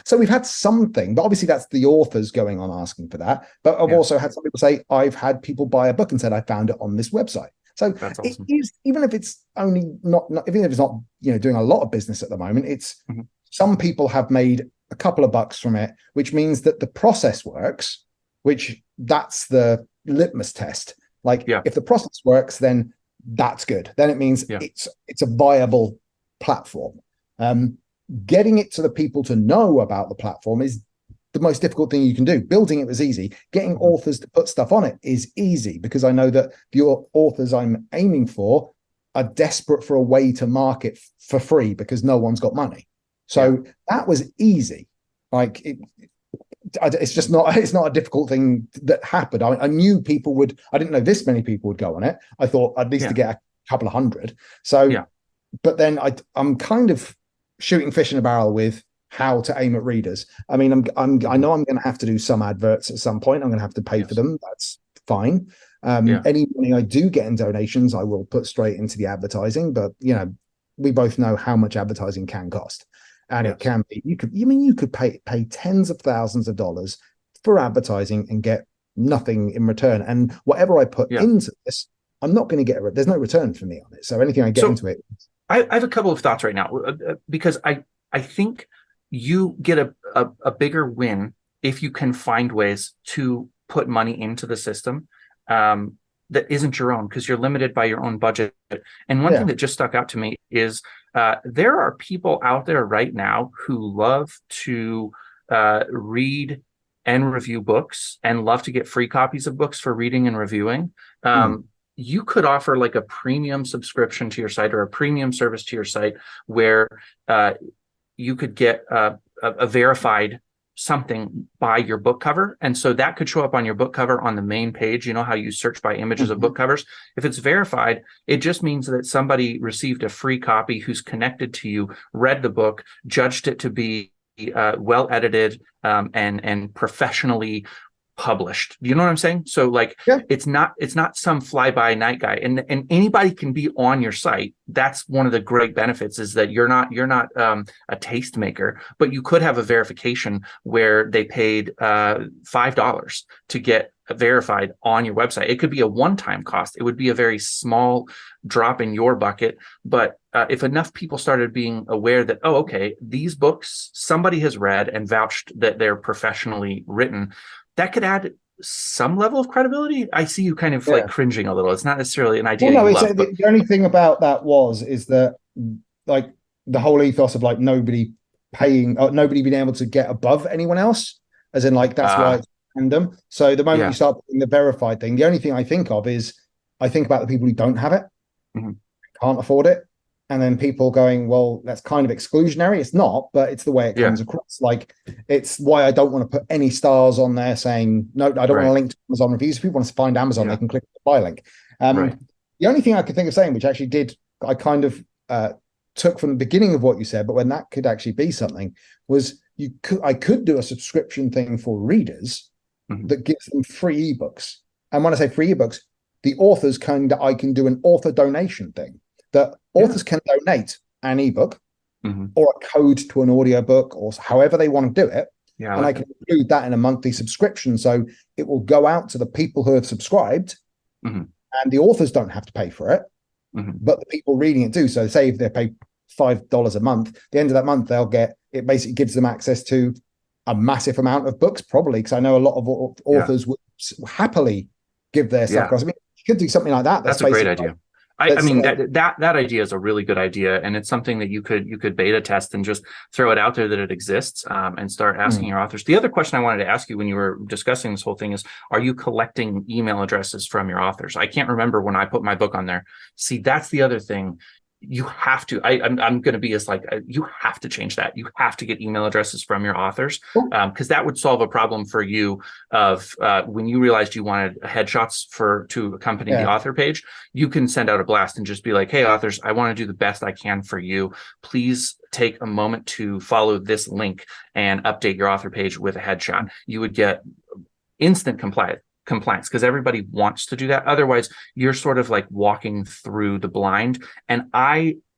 So we've had something, but obviously that's the authors going on asking for that. But I've also had some people say, I've had people buy a book and said, I found it on this website. So that's awesome. It is, even if it's only not even if it's not doing a lot of business at the moment, it's some people have made a couple of bucks from it, which means that the process works, which that's the litmus test. If the process works, then that's good. Then it means it's a viable platform. Getting it to the people to know about the platform is the most difficult thing you can do. Building it was easy. Getting authors to put stuff on it is easy, because I know that the authors I'm aiming for are desperate for a way to market for free because no one's got money. So that was easy. It's just not. It's not a difficult thing that happened. I knew people would. I didn't know this many people would go on it. I thought at least to get a couple of hundred. So, but then I'm kind of shooting fish in a barrel with how to aim at readers. I mean, I know I'm going to have to do some adverts at some point. I'm going to have to pay for them. That's fine. Any money I do get in donations, I will put straight into the advertising. But we both know how much advertising can cost. And it can be, you could pay tens of thousands of dollars for advertising and get nothing in return. And whatever I put into this, I'm not going to get, there's no return for me on it. So anything I get into it. I have a couple of thoughts right now, because I think you get a bigger win if you can find ways to put money into the system that isn't your own, because you're limited by your own budget. And one thing that just stuck out to me is there are people out there right now who love to read and review books and love to get free copies of books for reading and reviewing. You could offer a premium subscription to your site or a premium service to your site where you could get a verified something by your book cover. And so that could show up on your book cover on the main page. You know how you search by images of book covers? If it's verified, it just means that somebody received a free copy who's connected to you, read the book, judged it to be well edited and professionally published. Do you know what I'm saying? So like, Yeah. it's not some fly by night guy, and anybody can be on your site. That's one of the great benefits, is that you're not a tastemaker, but you could have a verification where they paid $5 to get verified on your website. It could be a one-time cost. It would be a very small drop in your bucket, but if enough people started being aware that, oh, okay, these books somebody has read and vouched that they're professionally written, that could add some level of credibility. I see you kind of like cringing a little. It's not necessarily an idea. Well, no, you love, but the only thing about that is that like the whole ethos of like nobody being able to get above anyone else, as in like that's why it's random. So the moment you start putting the verified thing, the only thing I think of is I think about the people who don't have it, can't afford it. And then people going, well, that's kind of exclusionary. It's not, but it's the way it comes across. Like, it's why I don't want to put any stars on there saying, no, I don't want to link to Amazon reviews. If people want to find Amazon, they can click the buy link. The only thing I could think of saying, which actually I kind of took from the beginning of what you said, but when that could actually be something, was I could do a subscription thing for readers that gives them free ebooks. And when I say free ebooks, the authors I can do an author donation thing. That authors can donate an ebook or a code to an audiobook or however they want to do it. Yeah, and I can include that in a monthly subscription. So it will go out to the people who have subscribed and the authors don't have to pay for it, but the people reading it do. So say if they pay $5 a month, at the end of that month, they'll get, it basically gives them access to a massive amount of books, probably, because I know a lot of authors would happily give their stuff across. I mean, you could do something like that. That's a great idea. I mean, that idea is a really good idea, and it's something that you could beta test and just throw it out there that it exists, and start asking your authors. The other question I wanted to ask you when you were discussing this whole thing is, are you collecting email addresses from your authors? I can't remember when I put my book on there. See, that's the other thing. You have to. I'm going to be as like you have to change that. You have to get email addresses from your authors, because that would solve a problem for you of when you realized you wanted headshots to accompany the author page. You can send out a blast and just be like, "Hey, authors, I want to do the best I can for you. Please take a moment to follow this link and update your author page with a headshot." You would get instant compliance, because everybody wants to do that. Otherwise, you're sort of like walking through the blind. And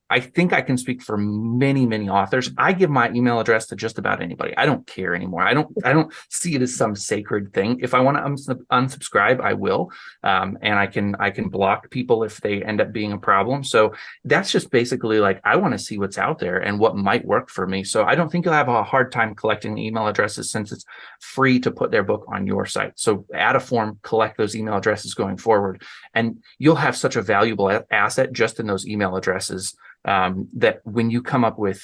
I think I can speak for many, many authors. I give my email address to just about anybody. I don't care anymore. I don't see it as some sacred thing. If I want to unsubscribe, I will. And I can block people if they end up being a problem. So that's just basically like, I want to see what's out there and what might work for me. So I don't think you'll have a hard time collecting email addresses, since it's free to put their book on your site. So add a form, collect those email addresses going forward, and you'll have such a valuable asset just in those email addresses. That when you come up with,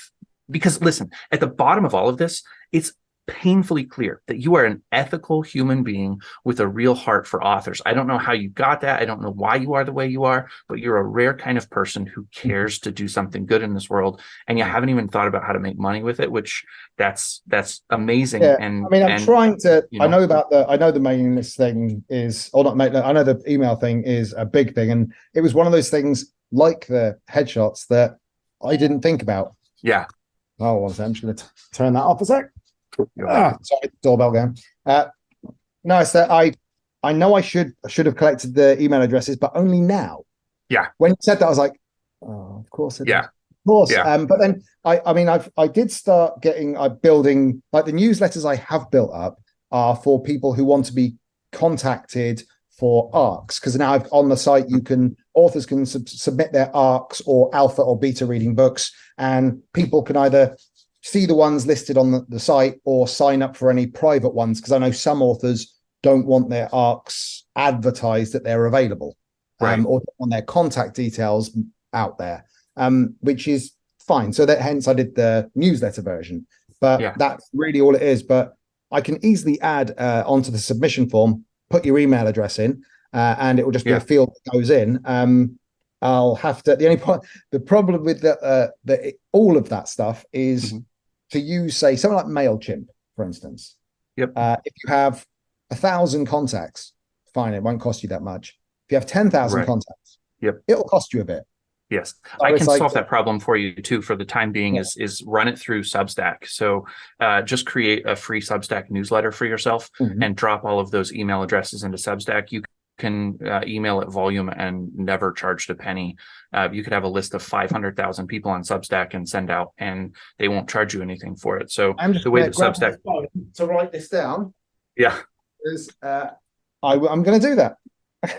because listen, at the bottom of all of this, it's painfully clear that you are an ethical human being with a real heart for authors. I don't know how you got that. I don't know why you are the way you are, but you're a rare kind of person who cares to do something good in this world, and you haven't even thought about how to make money with it, which that's amazing. Yeah. And I mean, I'm trying to, I know the mailing list thing is, or not mailing, I know the email thing is a big thing. And it was one of those things like the headshots that I didn't think about. Yeah. Oh, one second. I'm just going to turn that off a sec. Sorry, doorbell going. No, it's that I know I should have collected the email addresses, but only now. Yeah. When you said that, I was like, oh, of course it is. Of course. Yeah. But then I did start building, like, the newsletters I have built up are for people who want to be contacted for ARCs, because now on the site authors can submit their ARCs or alpha or beta reading books, and people can either see the ones listed on the site or sign up for any private ones, because I know some authors don't want their ARCs advertised that they're available, or don't want their contact details out there, which is fine. So that hence I did the newsletter version, but that's really all it is. But I can easily add onto the submission form, put your email address in, and it will just be a field that goes in. I'll have to. The problem with all of that stuff is to use, say, something like MailChimp, for instance. Yep. If you have 1,000 contacts, fine, it won't cost you that much. If you have 10,000 Right. contacts, Yep. it'll cost you a bit. Yes, So I it's can like- solve that problem for you too. For the time being, Yeah. is run it through Substack. So just create a free Substack newsletter for yourself Mhm. and drop all of those email addresses into Substack. You can email at volume and never charge a penny. You could have a list of 500,000 people on Substack and send out, and they won't charge you anything for it. So I'm just the way gonna that grab Substack, my phone to write this down. yeah. Is I'm going to do that.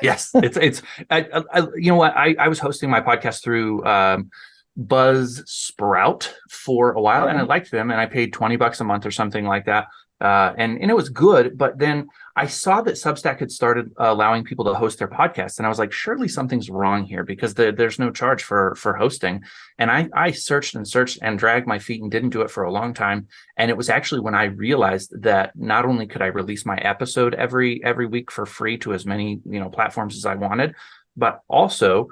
Yes, you know what, I was hosting my podcast through Buzzsprout for a while, and I liked them, and I paid $20 a month or something like that, and it was good. But then I saw that Substack had started allowing people to host their podcasts, and I was like, surely something's wrong here, because there's no charge for hosting. And I searched and searched and dragged my feet and didn't do it for a long time. And it was actually when I realized that not only could I release my episode every week for free to as many platforms as I wanted, but also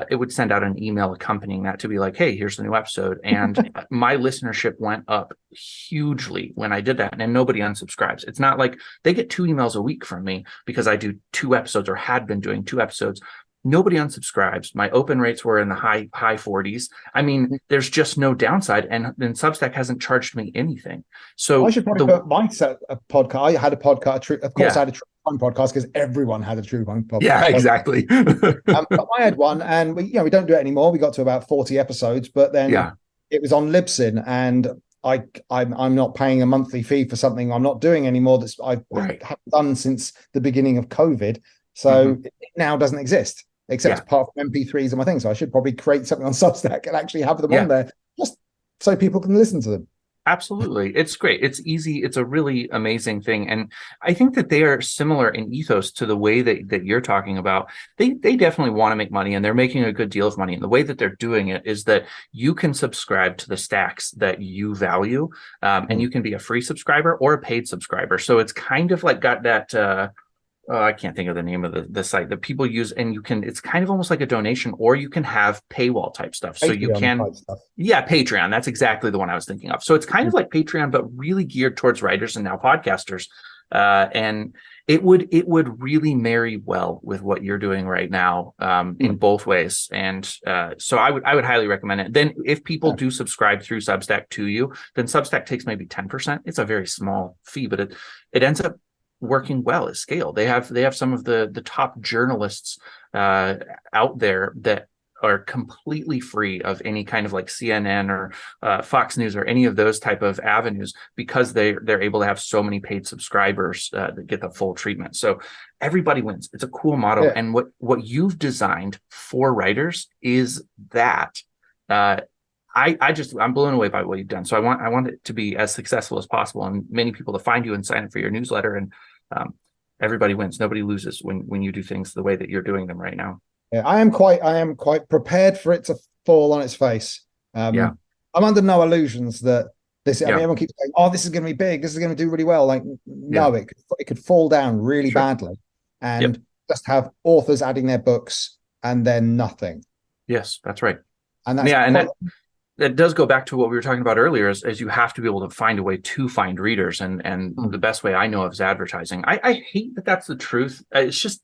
it would send out an email accompanying that to be like, hey, here's the new episode. And my listenership went up hugely when I did that, and nobody unsubscribes. It's not like they get 2 emails a week from me because I do 2 episodes or had been doing 2 episodes. Nobody unsubscribes. My open rates were in the high 40s. I mean, there's just no downside, and Substack hasn't charged me anything. So I should probably put my set a podcast. I had a podcast. Of course, Yeah. I had a True Crime podcast because everyone had a True Crime podcast. Yeah, exactly. But I had one, and we don't do it anymore. We got to about 40 episodes, but then Yeah. it was on Libsyn, and I'm not paying a monthly fee for something I'm not doing anymore. That's I've Right. haven't done since the beginning of COVID. So it now doesn't exist, except apart from MP3s and my thing. So I should probably create something on Substack and actually have them on there, just so people can listen to them. Absolutely. It's great. It's easy. It's a really amazing thing. And I think that they are similar in ethos to the way that you're talking about. They definitely want to make money, and they're making a good deal of money. And the way that they're doing it is that you can subscribe to the stacks that you value, and you can be a free subscriber or a paid subscriber. So it's kind of like got that I can't think of the name of the site that people use, and it's kind of almost like a donation, or you can have paywall type stuff. So you can, Patreon. That's exactly the one I was thinking of. So it's kind of like Patreon, but really geared towards writers and now podcasters. And it would really marry well with what you're doing right now, in both ways. And so I would highly recommend it. Then if people do subscribe through Substack to you, then Substack takes maybe 10%. It's a very small fee, but it ends up working well at scale. They have some of the top journalists out there that are completely free of any kind of like CNN or Fox News or any of those type of avenues, because they're able to have so many paid subscribers that get the full treatment. So everybody wins. It's a cool model. And what you've designed for writers is that I'm blown away by what you've done. So I want it to be as successful as possible, and many people to find you and sign up for your newsletter, and everybody wins. Nobody loses when you do things the way that you're doing them right now. Yeah, I am quite prepared for it to fall on its face. I'm under no illusions that this. I mean, everyone keeps saying, "Oh, this is going to be big. This is going to do really well." Like, no, it could fall down really badly, and just have authors adding their books and then nothing. Yes, that's right. And that's that does go back to what we were talking about earlier, is you have to be able to find a way to find readers, and the best way I know of is advertising. I hate that that's the truth. It's just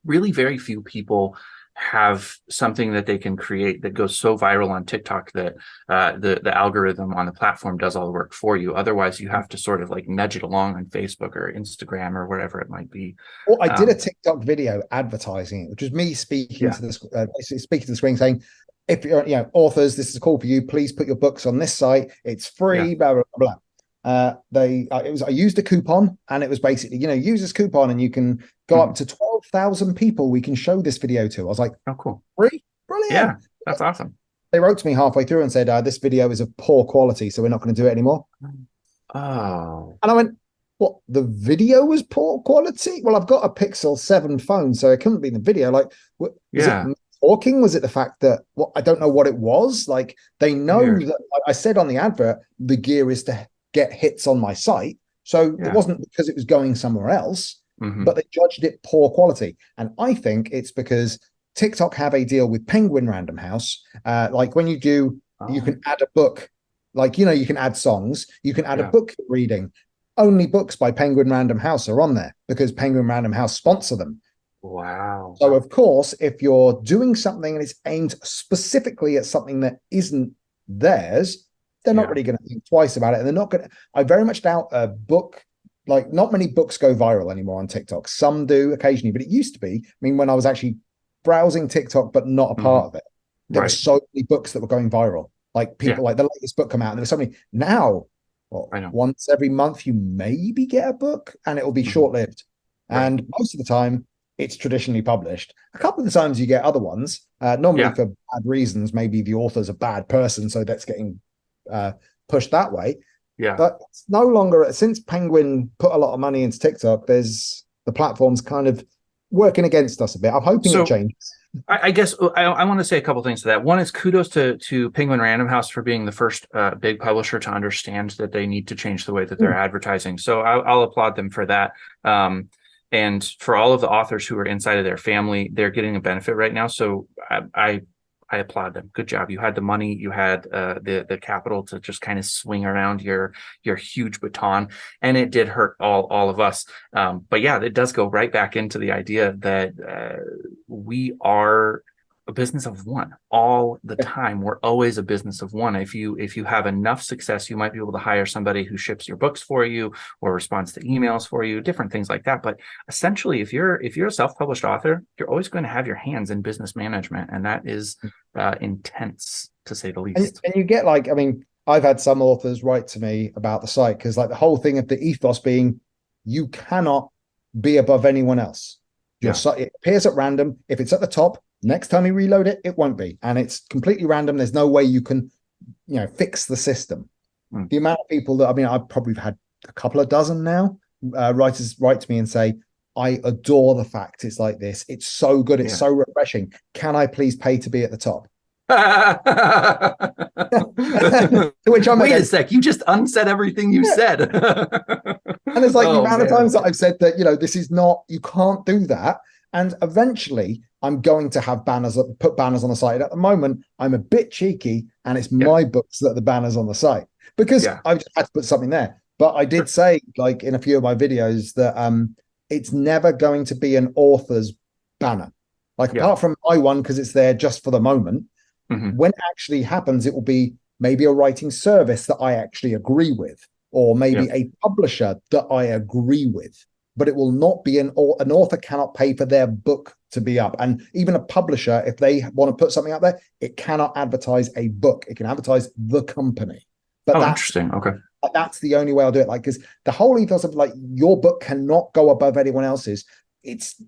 really very few people have something that they can create that goes so viral on TikTok that the algorithm on the platform does all the work for you. Otherwise, you have to sort of like nudge it along on Facebook or Instagram or wherever it might be. Well, I did a TikTok video advertising it, which was me speaking to this, speaking to the screen, saying, if you're, authors, this is a call for you. Please put your books on this site. It's free. Blah blah blah. I used a coupon, and it was basically, use this coupon and you can go up to 12,000 people we can show this video to. I was like, oh, cool. Free? Brilliant. Yeah, that's awesome. They wrote to me halfway through and said, this video is of poor quality, so we're not going to do it anymore. Oh. And I went, what? The video was poor quality? Well, I've got a Pixel 7 phone, so it couldn't be in the video. Like, was it talking? Was it the fact that I don't know what it was? Like, they know that, like I said on the advert, the gear is to get hits on my site. So it wasn't because it was going somewhere else, but they judged it poor quality. And I think it's because TikTok have a deal with Penguin Random House. Like when you do, you can add a book Like, you can add songs, you can add a Yeah. book you're reading. Only books by Penguin Random House are on there because Penguin Random House sponsor them. Wow. So, of course, if you're doing something and it's aimed specifically at something that isn't theirs, they're not Yeah. really going to think twice about it. And they're not going to, I very much doubt a book, like, not many books go viral anymore on TikTok. Some do occasionally, but it used to be. I mean, when I was actually browsing TikTok, but not a part of it, there were Right. so many books that were going viral. Like, people, like the latest book come out, and there were so many. Now, I know. once every month, you maybe get a book, and it will be Mhm. short-lived. Right. And most of the time, it's traditionally published. A couple of the times you get other ones, normally Yeah. for bad reasons. Maybe the author's a bad person, so that's getting pushed that way. Yeah. But it's no longer, since Penguin put a lot of money into TikTok, the platform's kind of working against us a bit. I'm hoping So- it changes. I guess I want to say a couple things to that. One is kudos to Penguin Random House for being the first big publisher to understand that they need to change the way that they're advertising. So I'll applaud them for that. And for all of the authors who are inside of their family, they're getting a benefit right now. So I applaud them. Good job. You had the money, you had the capital to just kind of swing around your huge baton, and it did hurt all of us. But yeah, it does go right back into the idea that we are a business of one all the time. We're always a business of one. If you have enough success, you might be able to hire somebody who ships your books for you or responds to emails for you, different things like that. But essentially, if you're a self-published author, you're always going to have your hands in business management, and that is intense, to say the least. And you get, like, I mean, I've had some authors write to me about the site because, like, the whole thing of the ethos being you cannot be above anyone else. Your site, it appears at random. If it's at the top, next time you reload it, it won't be. And it's completely random. There's no way you can, fix the system. The amount of people that, I mean, I've probably had a couple of dozen now, writers write to me and say, I adore the fact it's like this. It's so good. It's so refreshing. Can I please pay to be at the top? Which I'm Wait a sec, you just unsaid everything you said. And it's like the amount of times that I've said that, this is not, you can't do that. And eventually I'm going to have put banners on the site. At the moment, I'm a bit cheeky, and it's my books that are the banners on the site because I've just had to put something there. But I did say, like, in a few of my videos that it's never going to be an author's banner. Like, apart from my one, because it's there just for the moment. When it actually happens, it will be maybe a writing service that I actually agree with, or maybe a publisher that I agree with. But it will not be an author cannot pay for their book to be up. And even a publisher, if they want to put something out there, it cannot advertise a book. It can advertise the company. But that's interesting. Okay. That's the only way I'll do it. Like, because the whole ethos of, like, your book cannot go above anyone else's, it's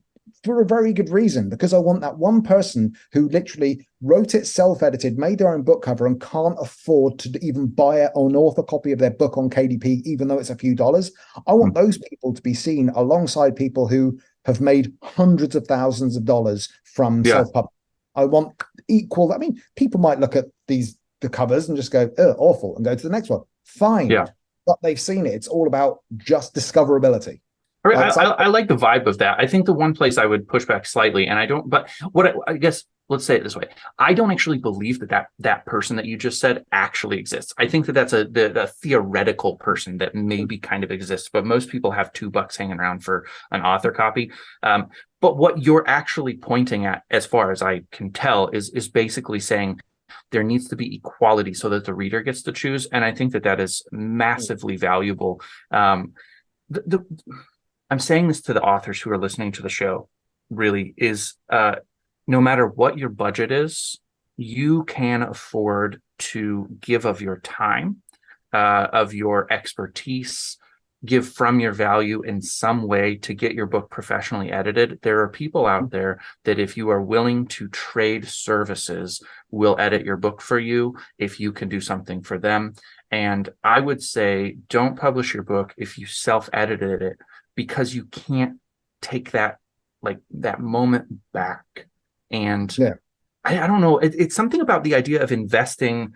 for a very good reason, because I want that one person who literally wrote it self-edited, made their own book cover, and can't afford to even buy an author copy of their book on KDP, even though it's a few dollars. I want those people to be seen alongside people who have made hundreds of thousands of dollars from self-publishing. I want equal. I mean, people might look at the covers and just go, oh, awful, and go to the next one. Fine. But they've seen it. It's all about just discoverability. I like the vibe of that. I think the one place I would push back slightly, and I don't, but I guess, let's say it this way. I don't actually believe that person that you just said actually exists. I think that's a theoretical person that maybe kind of exists, but most people have $2 hanging around for an author copy. But what you're actually pointing at, as far as I can tell, is basically saying there needs to be equality so that the reader gets to choose. And I think that is massively valuable. I'm saying this to the authors who are listening to the show, really, is no matter what your budget is, you can afford to give of your time, of your expertise, give from your value in some way to get your book professionally edited. There are people out there that, if you are willing to trade services, will edit your book for you if you can do something for them. And I would say, don't publish your book if you self-edited it, because you can't take that moment back. And I don't know, it's something about the idea of investing.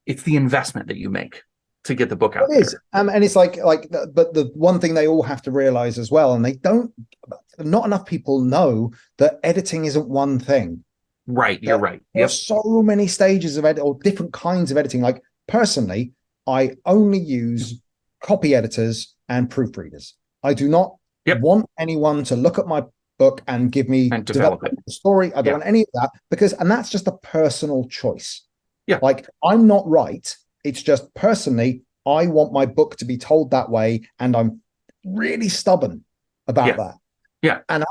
It's the investment that you make to get the book out. It is. And it's but the one thing they all have to realize as well, and not enough people know, that editing isn't one thing. Right. You're right. There are so many stages of edit, or different kinds of editing. Like, personally, I only use copy editors and proofreaders. I do not Yep. want anyone to look at my book and give me And develop it. the story. I don't Yeah. want any of that and that's just a personal choice. Yeah. Like, I'm not right. It's just personally, I want my book to be told that way, and I'm really stubborn about Yeah. that. Yeah. And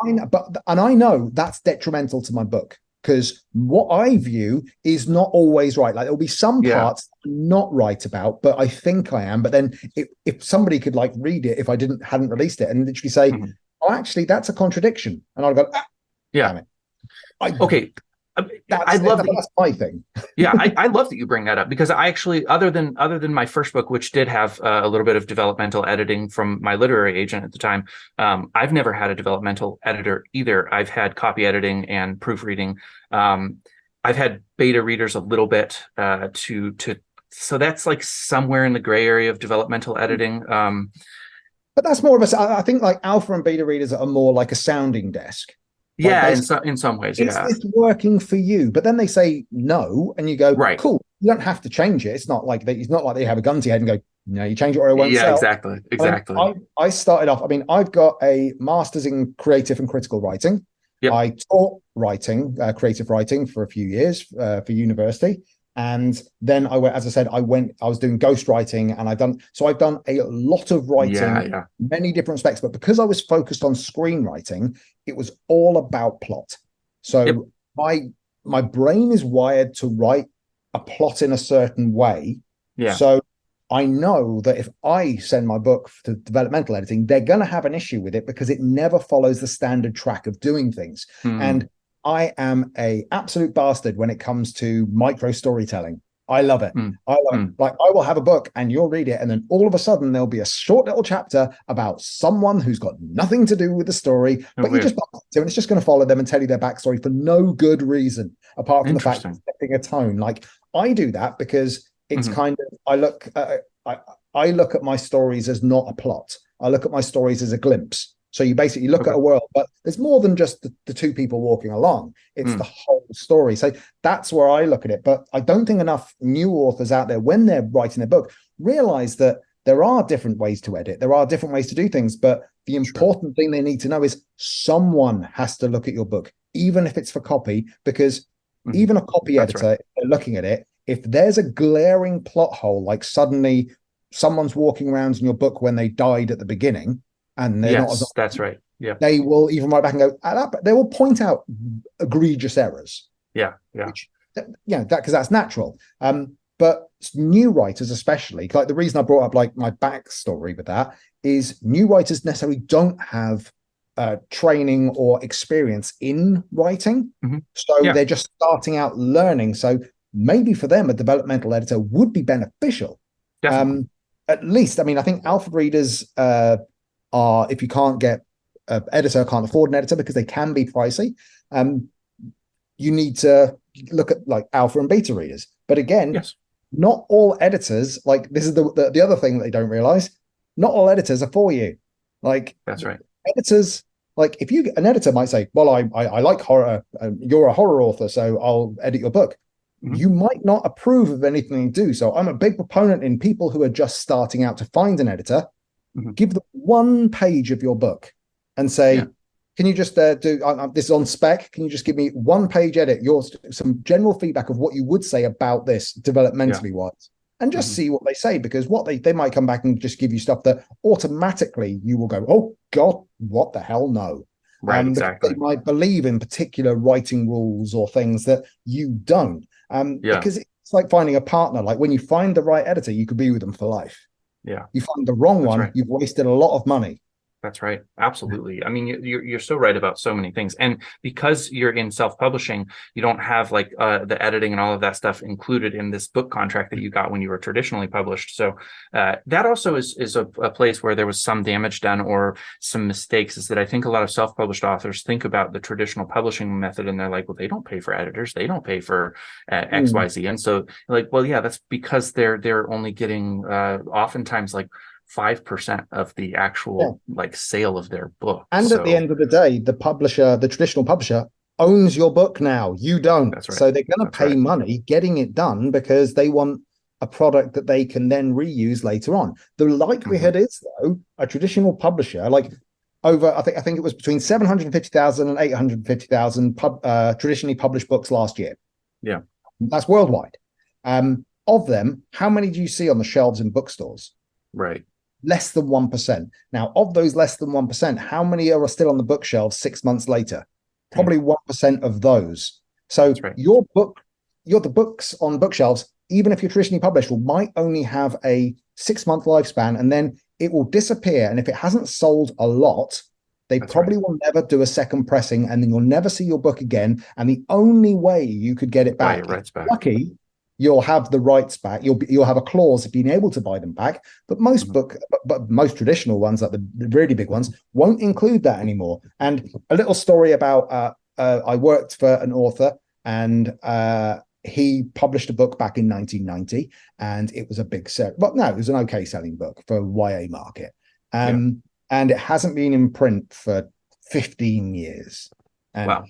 I know that's detrimental to my book, because what I view is not always right. Like, there'll be some Yeah. parts I'm not right about, but I think I am. But then if somebody could like read it, if I hadn't released it, and literally say, Mhm. oh, actually, that's a contradiction, and I'll go, Yeah. damn it. Okay. I love that. That's my thing. Yeah, I love that you bring that up, because I actually, other than my first book, which did have a little bit of developmental editing from my literary agent at the time, I've never had a developmental editor either. I've had copy editing and proofreading. I've had beta readers a little bit so that's like somewhere in the gray area of developmental editing. But that's more of I think like alpha and beta readers are more like a sounding desk. Yeah, Like, in some ways, is yeah. this working for you? But then they say no, and you go, Right. cool. You don't have to change it. It's not like they have a gun to your head and go, no, you change it or it won't Yeah, sell. exactly. I started off, I've got a master's in creative and critical writing. Yep. I taught writing, creative writing for a few years for university. And then I was doing ghostwriting, and I've done a lot of writing, Yeah. many different specs, but because I was focused on screenwriting, it was all about plot. So Yep. my brain is wired to write a plot in a certain way. Yeah. So I know that if I send my book to developmental editing, they're going to have an issue with it because it never follows the standard track of doing things. And I am a absolute bastard when it comes to micro storytelling. I love it. I love it. Like, I will have a book and you'll read it, and then all of a sudden there'll be a short little chapter about someone who's got nothing to do with the story, but you just and it's just going to follow them and tell you their backstory for no good reason apart from the fact that it's setting a tone. Like, I do that because it's kind of, I look at my stories as not a plot. I look at my stories as a glimpse. So you basically look at a world, but there's more than just the two people walking along. It's the whole story. So that's where I look at it. But I don't think enough new authors out there, when they're writing their book, realize that there are different ways to edit. There are different ways to do things. But the important thing they need to know is someone has to look at your book, even if it's for copy, because even a copy editor, if they're looking at it, if there's a glaring plot hole, like suddenly someone's walking around in your book when they died at the beginning, and they're not, that's right. Yeah, they will even write back and go, they will point out egregious errors. Yeah. Because that's natural. But new writers, especially, like, the reason I brought up like my backstory with that is new writers necessarily don't have training or experience in writing, so they're just starting out learning. So maybe for them, a developmental editor would be beneficial. Definitely. At least, I think alpha readers are, if you can't get an editor, can't afford an editor because they can be pricey, you need to look at like alpha and beta readers. But again, not all editors, like, this is the other thing that they don't realize, not all editors are for you. Like, that's right. Editors, like, if an editor might say, well, I like horror, you're a horror author, so I'll edit your book. You might not approve of anything you do. So I'm a big proponent in people who are just starting out to find an editor. Give them one page of your book and say, can you just do this is on spec? Can you just give me one page edit, some general feedback of what you would say about this developmentally wise, and just see what they say, because what they might come back and just give you stuff that automatically you will go, oh God, what the hell? No. Right, exactly. They might believe in particular writing rules or things that you don't. Because it's like finding a partner. Like, when you find the right editor, you could be with them for life. Yeah. You find the wrong one, you've wasted a lot of money. That's right. Absolutely. I mean, you're so right about so many things. And because you're in self-publishing, you don't have like the editing and all of that stuff included in this book contract that you got when you were traditionally published. So that also is a place where there was some damage done or some mistakes, is that I think a lot of self-published authors think about the traditional publishing method and they're like, well, they don't pay for editors. They don't pay for X, Y, Z. And so like, well, yeah, that's because they're only getting oftentimes like 5% of the actual like sale of their book. And at the end of the day, the traditional publisher owns your book now. You don't. That's right. So they're going to pay money getting it done because they want a product that they can then reuse later on. The likelihood is, though, a traditional publisher, like over, I think it was between 750,000 and 850,000 traditionally published books last year. Yeah. That's worldwide. Of them, how many do you see on the shelves in bookstores? Right. Less than 1%. Now, of those less than 1%, how many are still on the bookshelves 6 months later? Probably 1% of those. So right. the books on bookshelves, even if you're traditionally published, might only have a 6-month lifespan, and then it will disappear. And if it hasn't sold a lot, they probably will never do a second pressing, and then you'll never see your book again. And the only way you could get it back, lucky, you'll have the rights back. You'll have a clause of being able to buy them back. But most most traditional ones, like the really big ones, won't include that anymore. And a little story about I worked for an author, and he published a book back in 1990, and it was a big sell. But no, it was an okay selling book for YA market. And it hasn't been in print for 15 years. And wow.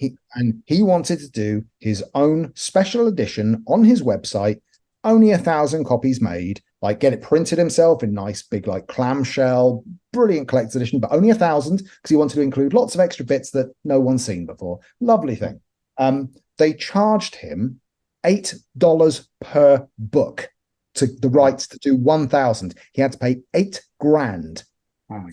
he wanted to do his own special edition on his website, only 1,000 copies made, like get it printed himself in nice big like clamshell, brilliant collector's edition, but only 1,000 because he wanted to include lots of extra bits that no one's seen before. Lovely thing. They charged him $8 per book to the rights to do 1,000. He had to pay $8,000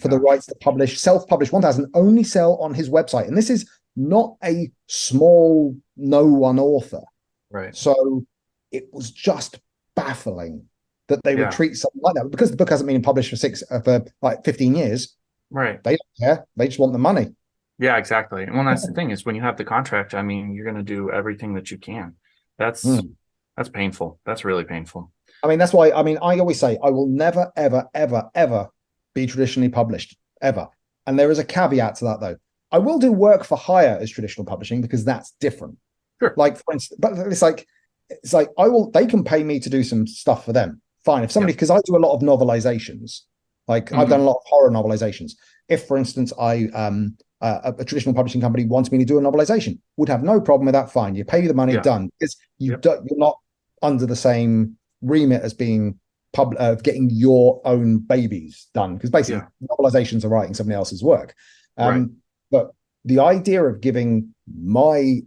for the rights to publish, self-publish 1,000, only sell on his website. And this is not a small no-one author. Right. So it was just baffling that they would treat something like that, because the book hasn't been published for 15 years. Right. They don't care. They just want the money. Yeah, exactly. And that's the thing, is when you have the contract, I mean, you're going to do everything that you can. That's painful. That's really painful. I mean, that's why, I always say I will never, ever, ever, ever be traditionally published, ever. And there is a caveat to that, though. I will do work for hire as traditional publishing, because that's different. Sure. Like, for instance, but it's like they can pay me to do some stuff for them. Fine. If somebody, because I do a lot of novelizations, like I've done a lot of horror novelizations. If, for instance, a traditional publishing company wants me to do a novelization, would have no problem with that. Fine. You pay the money, done. Because you're not under the same remit as being getting your own babies done. Because basically novelizations are writing somebody else's work. But the idea of giving my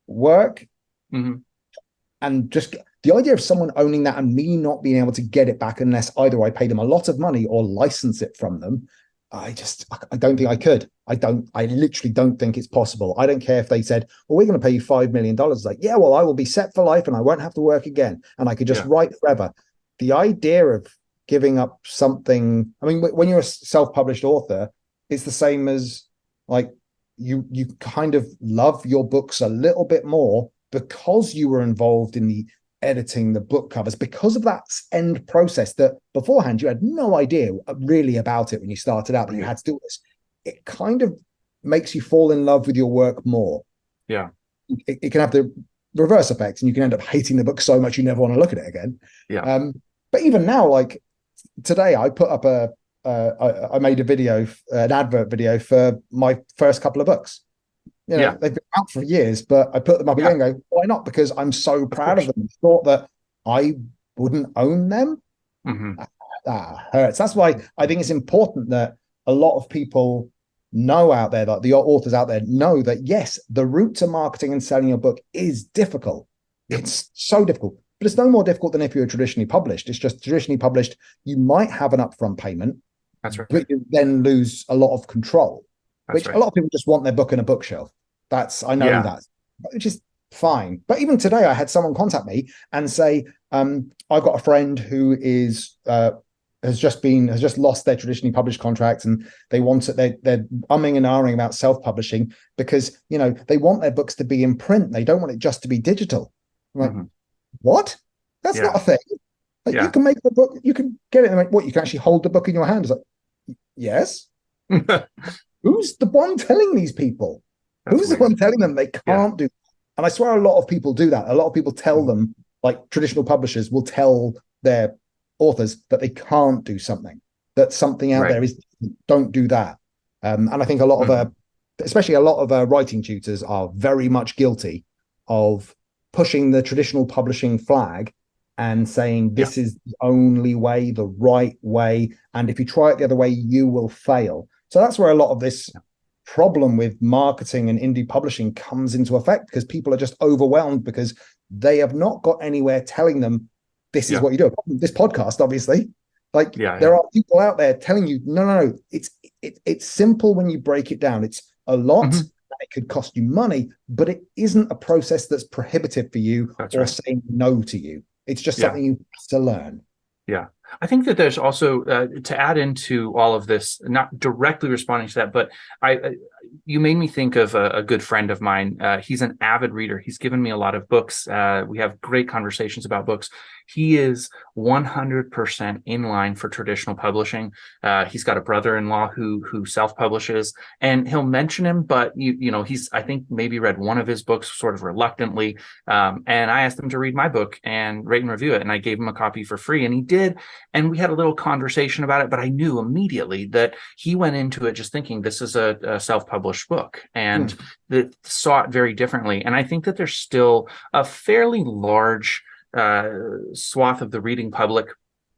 work and just the idea of someone owning that and me not being able to get it back unless either I pay them a lot of money or license it from them, I don't think I could. I literally don't think it's possible. I don't care if they said, well, we're going to pay you $5 million. Like, yeah, well, I will be set for life and I won't have to work again. And I could just write forever. The idea of giving up something, I mean, when you're a self-published author, it's the same as like you kind of love your books a little bit more because you were involved in the editing, the book covers, because of that end process that beforehand you had no idea really about it when you started out, that you had to do this. It kind of makes you fall in love with your work more. Yeah. It can have the reverse effect, and you can end up hating the book so much you never want to look at it again. Yeah. But even now, like today, I put up I made a video, an advert video for my first couple of books. You know, they've been out for years, but I put them up again and go, why not? Because I'm so proud of them. I thought that I wouldn't own them. That hurts. That's why I think it's important that a lot of people know out there, that the authors out there know that, yes, the route to marketing and selling your book is difficult. It's so difficult, but it's no more difficult than if you were traditionally published. It's just traditionally published, you might have an upfront payment. That's right. But you then lose a lot of control. That's which a lot of people just want their book in a bookshelf. I know that, which is fine. But even today, I had someone contact me and say, I've got a friend who has just lost their traditionally published contract, and they want it. They're umming and ahhing about self-publishing because, you know, they want their books to be in print. They don't want it just to be digital. I'm like, what? That's not a thing. Like, you can make the book, you can get it. Like, what? You can actually hold the book in your hand. It's like, yes. Who's the one telling these people? Who's the one telling them they can't do? And I swear a lot of people do that. A lot of people tell them, like traditional publishers will tell their authors that they can't do something, that something out there is, don't do that. And I think a lot of, especially a lot of writing tutors are very much guilty of pushing the traditional publishing flag and saying this is the only way, the right way, and if you try it the other way, you will fail. So that's where a lot of this problem with marketing and indie publishing comes into effect, because people are just overwhelmed because they have not got anywhere telling them this is what you do. This podcast, obviously, like there are people out there telling you, no, it's simple when you break it down. It's a lot. It could cost you money, but it isn't a process that's prohibitive for you saying no to you. It's just something you have to learn. Yeah. I think that there's also to add into all of this, not directly responding to that, but you made me think of a good friend of mine. He's an avid reader. He's given me a lot of books. We have great conversations about books. He is 100% in line for traditional publishing. He's got a brother-in-law who self-publishes, and he'll mention him, but he's, I think, maybe read one of his books sort of reluctantly. And I asked him to read my book and rate and review it, and I gave him a copy for free, and he did. And we had a little conversation about it, but I knew immediately that he went into it just thinking this is a self-published book, and that saw it very differently. And I think that there's still a fairly large swath of the reading public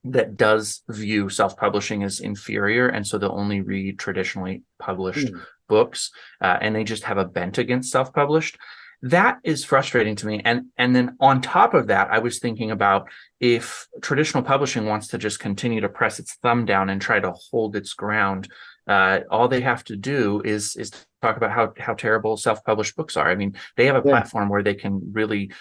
that does view self-publishing as inferior, and so they'll only read traditionally published books, and they just have a bent against self-published. That is frustrating to me. And then on top of that, I was thinking about if traditional publishing wants to just continue to press its thumb down and try to hold its ground, all they have to do is talk about how terrible self-published books are. I mean, they have a platform where they can really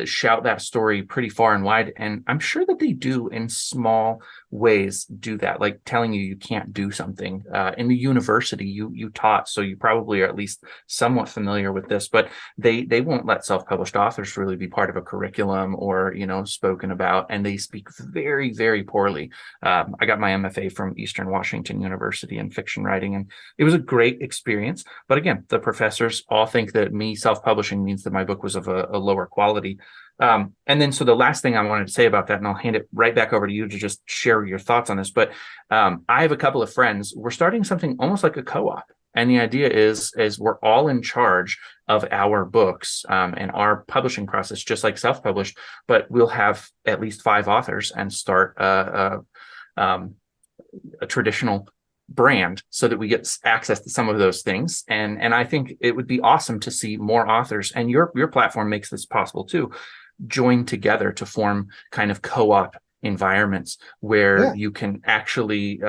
shout that story pretty far and wide. And I'm sure that they do in small ways do that, like telling you can't do something. In the university you taught, so you probably are at least somewhat familiar with this, but they won't let self-published authors really be part of a curriculum or, spoken about, and they speak very, very poorly. I got my MFA from Eastern Washington University in fiction writing, and it was a great experience. But again, the professors all think that me self-publishing means that my book was of a lower quality. And then, so the last thing I wanted to say about that, and I'll hand it right back over to you to just share your thoughts on this. But I have a couple of friends. We're starting something almost like a co-op. And the idea is we're all in charge of our books and our publishing process, just like self-published, but we'll have at least 5 authors and start a traditional brand so that we get access to some of those things. And I think it would be awesome to see more authors, and your platform makes this possible too, join together to form kind of co-op environments where you can actually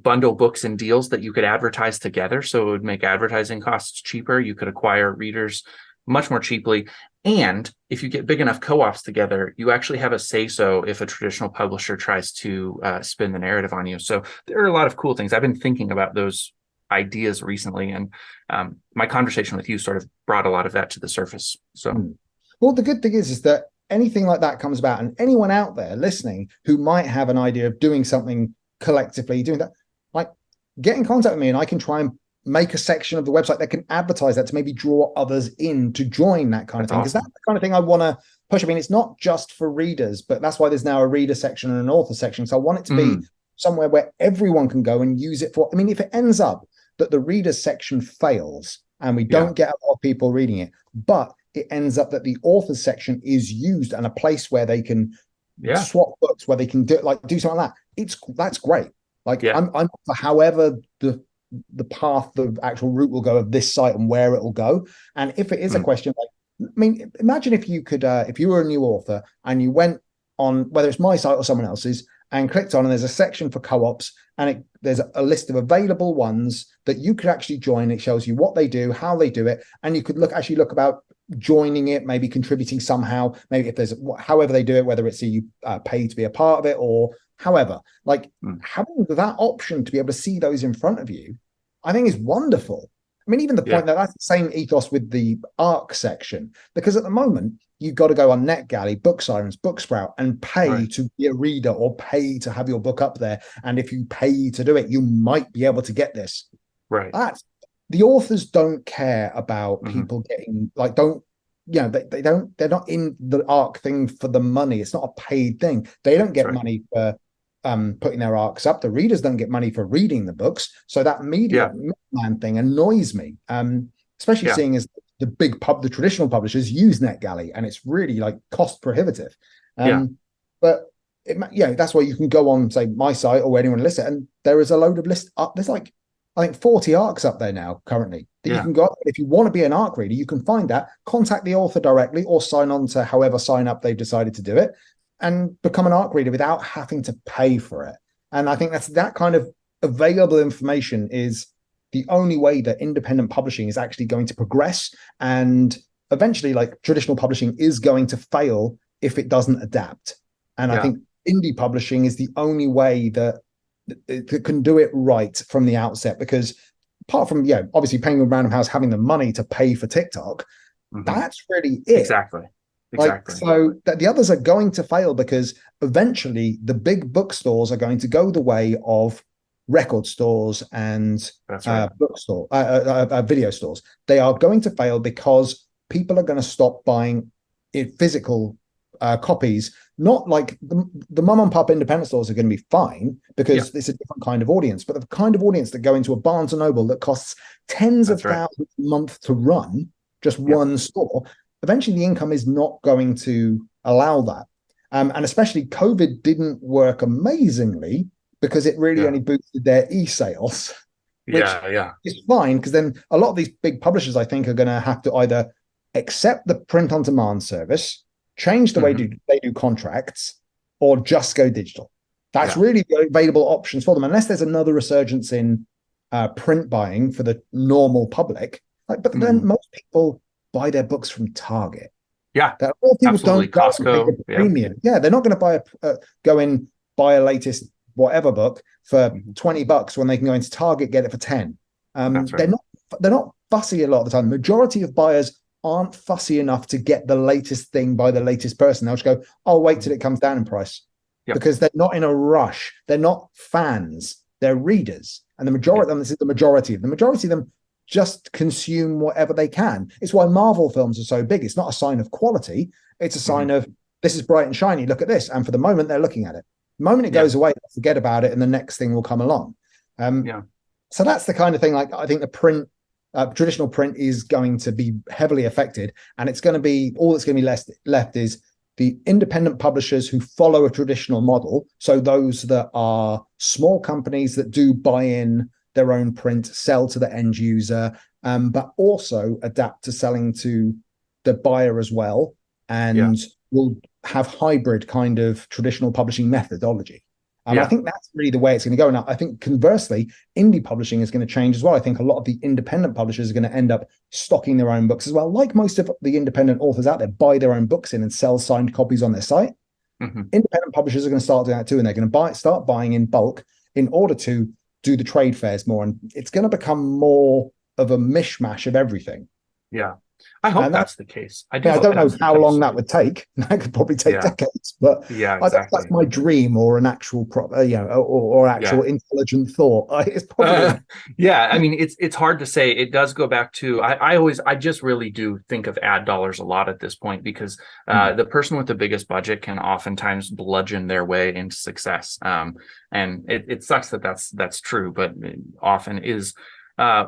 bundle books and deals that you could advertise together. So it would make advertising costs cheaper. You could acquire readers much more cheaply. And if you get big enough co-ops together, you actually have a say-so if a traditional publisher tries to spin the narrative on you. So there are a lot of cool things. I've been thinking about those ideas recently, and my conversation with you sort of brought a lot of that to the surface. So, well, the good thing is that anything like that comes about, and anyone out there listening who might have an idea of doing something collectively, doing that, like, get in contact with me, and I can try and make a section of the website that can advertise that to maybe draw others in to join that kind of thing. Because that's the kind of thing I want to push. I mean, it's not just for readers, but that's why there's now a reader section and an author section. So I want it to be somewhere where everyone can go and use it for. I mean, if it ends up that the readers section fails and we don't get a lot of people reading it, but it ends up that the authors section is used and a place where they can swap books, where they can do something like that. That's great. Like I'm for however the path, the actual route will go of this site and where it will go. And if it is a question, like, I mean, imagine if you could, if you were a new author and you went on, whether it's my site or someone else's, and clicked on, and there's a section for co-ops, and there's a list of available ones that you could actually join. It shows you what they do, how they do it, and you could look about joining it, maybe contributing somehow, maybe if there's however they do it, whether it's you pay to be a part of it or however, like having that option to be able to see those in front of you, I think is wonderful. I mean, even the point that that's the same ethos with the ARC section, because at the moment you've got to go on NetGalley, Book Sirens, Booksprout, and pay to be a reader or pay to have your book up there. And if you pay to do it, you might be able to get this. Right. The authors don't care about people getting they're not in the ARC thing for the money. It's not a paid thing. They don't get money for putting their ARCs up. The readers don't get money for reading the books. So that media man thing annoys me. Especially seeing as the traditional publishers use NetGalley, and it's really like cost prohibitive. Yeah. But that's why you can go on, say, my site or anyone list it, and there is a load of list up. There's like, I think 40 arcs up there now currently that you can go up. If you want to be an arc reader, you can find that, contact the author directly, or sign on to however sign up they've decided to do it, and become an arc reader without having to pay for it. And I think that kind of available information is the only way that independent publishing is actually going to progress. And eventually, like, traditional publishing is going to fail if it doesn't adapt. And I think indie publishing is the only way that it can do it right from the outset, because apart from, obviously paying Random House, having the money to pay for TikTok, that's really it. Exactly. So that the others are going to fail, because eventually the big bookstores are going to go the way of record stores and bookstore, video stores. They are going to fail because people are going to stop buying physical copies. Not like the mom and pop independent stores are going to be fine, because it's a different kind of audience, but the kind of audience that go into a Barnes and Noble that costs tens of thousands a month to run, just one store, eventually the income is not going to allow that. And especially COVID didn't work amazingly, because it really only boosted their e-sales, which is fine, because then a lot of these big publishers, I think, are going to have to either accept the print on demand service, change the way they do contracts, or just go digital. That's really the available options for them, unless there's another resurgence in print buying for the normal public. But then most people buy their books from Target. Yeah, that all people absolutely. Don't go Costco, premium. Yeah, they're not going to buy a latest whatever book for $20 when they can go into Target, get it for 10. They're not fussy a lot of the time. The majority of buyers aren't fussy enough to get the latest thing by the latest person. They'll just go, "I'll wait till it comes down in price," because they're not in a rush. They're not fans. They're readers, and the majority of them. This is the majority of them. The majority of them just consume whatever they can. It's why Marvel films are so big. It's not a sign of quality. It's a sign of, this is bright and shiny. Look at this. And for the moment, they're looking at it. The moment it goes away, they forget about it, and the next thing will come along. So that's the kind of thing. Like, I think the print, traditional print, is going to be heavily affected, and it's going to be, all that's going to be left is the independent publishers who follow a traditional model. So those that are small companies that do buy in their own print, sell to the end user, but also adapt to selling to the buyer as well, and will have hybrid kind of traditional publishing methodology. I think that's really the way it's going to go. Now, I think conversely, indie publishing is going to change as well. I think a lot of the independent publishers are going to end up stocking their own books as well. Like most of the independent authors out there, buy their own books in and sell signed copies on their site. Independent publishers are going to start doing that too, and they're going to start buying in bulk in order to do the trade fairs more. And it's going to become more of a mishmash of everything. Yeah. I hope that's the case. I don't know how long that would take. That could probably take decades, but that's my dream, or an actual, or actual intelligent thought. It's probably I mean, it's hard to say. It does go back to, I just really do think of ad dollars a lot at this point, because the person with the biggest budget can oftentimes bludgeon their way into success. And it sucks that that's true, but it often is.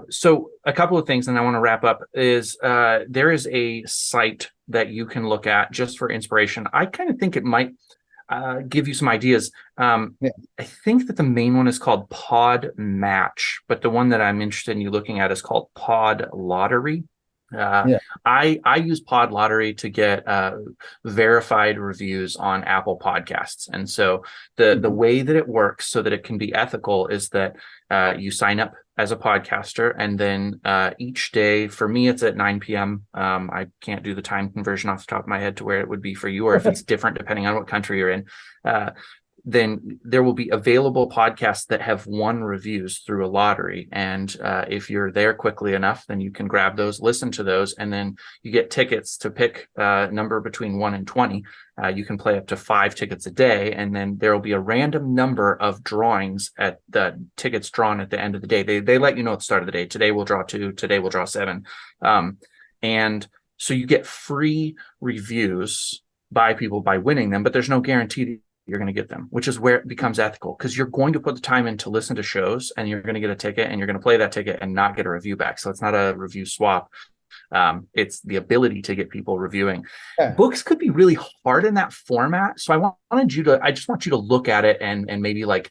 So a couple of things, and I want to wrap up, is there is a site that you can look at just for inspiration. I kind of think it might give you some ideas. I think that the main one is called Pod Match, but the one that I'm interested in you looking at is called Pod Lottery. I use Pod Lottery to get verified reviews on Apple Podcasts. And so the way that it works so that it can be ethical is that you sign up as a podcaster, and then each day, for me, it's at 9 p.m. I can't do the time conversion off the top of my head to where it would be for you, or if it's different depending on what country you're in. Then there will be available podcasts that have won reviews through a lottery. And if you're there quickly enough, then you can grab those, listen to those, and then you get tickets to pick a number between 1 and 20. You can play up to 5 tickets a day, and then there will be a random number of drawings at the tickets drawn at the end of the day. They let you know at the start of the day. Today we'll draw 2, today we'll draw 7. And so you get free reviews by people by winning them, but there's no guarantee that you're going to get them, which is where it becomes ethical, because you're going to put the time in to listen to shows, and you're going to get a ticket, and you're going to play that ticket and not get a review back. So it's not a review swap. It's the ability to get people reviewing. Yeah. Books could be really hard in that format. So I just want you to look at it and maybe like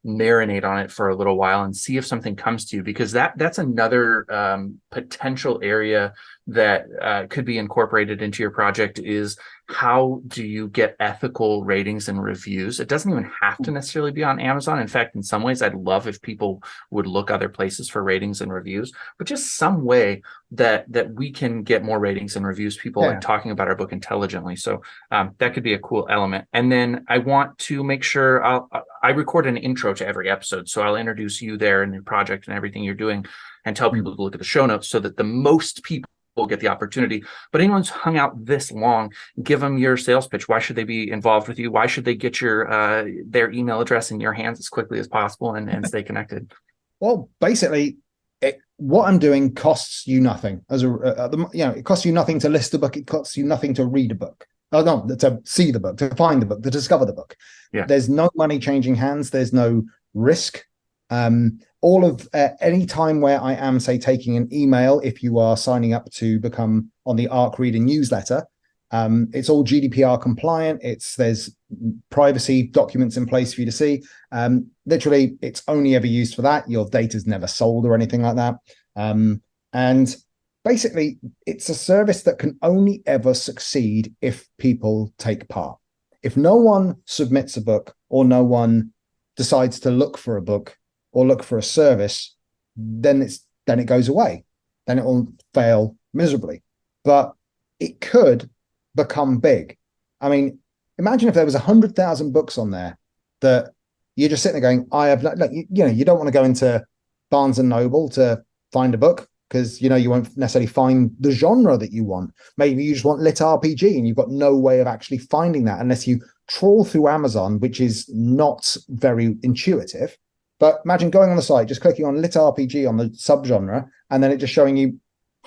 marinate on it for a little while and see if something comes to you, because that's another potential area that could be incorporated into your project is how do you get ethical ratings and reviews? It doesn't even have to necessarily be on Amazon. In fact, in some ways, I'd love if people would look other places for ratings and reviews, but just some way that we can get more ratings and reviews, people are talking about our book intelligently. So that could be a cool element. And then I want to make sure I record an intro to every episode. So I'll introduce you there and your project and everything you're doing and tell people to look at the show notes so that the most people will get the opportunity. But anyone who's hung out this long, give them your sales pitch. Why should they be involved with you? Why should they get their email address in your hands as quickly as possible and stay connected? Well, basically, what I'm doing costs you nothing. It costs you nothing to list a book. It costs you nothing to read a book. Oh no, to see the book, to find the book, to discover the book. Yeah. There's no money changing hands. There's no risk. All of any time where I am, say, taking an email, if you are signing up to become on the ARC Reader newsletter, it's all GDPR compliant. There's privacy documents in place for you to see. Literally, it's only ever used for that. Your data's never sold or anything like that. And basically, it's a service that can only ever succeed if people take part. If no one submits a book or no one decides to look for a book or look for a service, then it goes away. Then it will fail miserably. But it could become big. I mean, imagine if there was 100,000 books on there that you're just sitting there going, you don't want to go into Barnes and Noble to find a book because you won't necessarily find the genre that you want. Maybe you just want lit RPG and you've got no way of actually finding that unless you trawl through Amazon, which is not very intuitive. But imagine going on the site, just clicking on lit RPG on the subgenre, and then it just showing you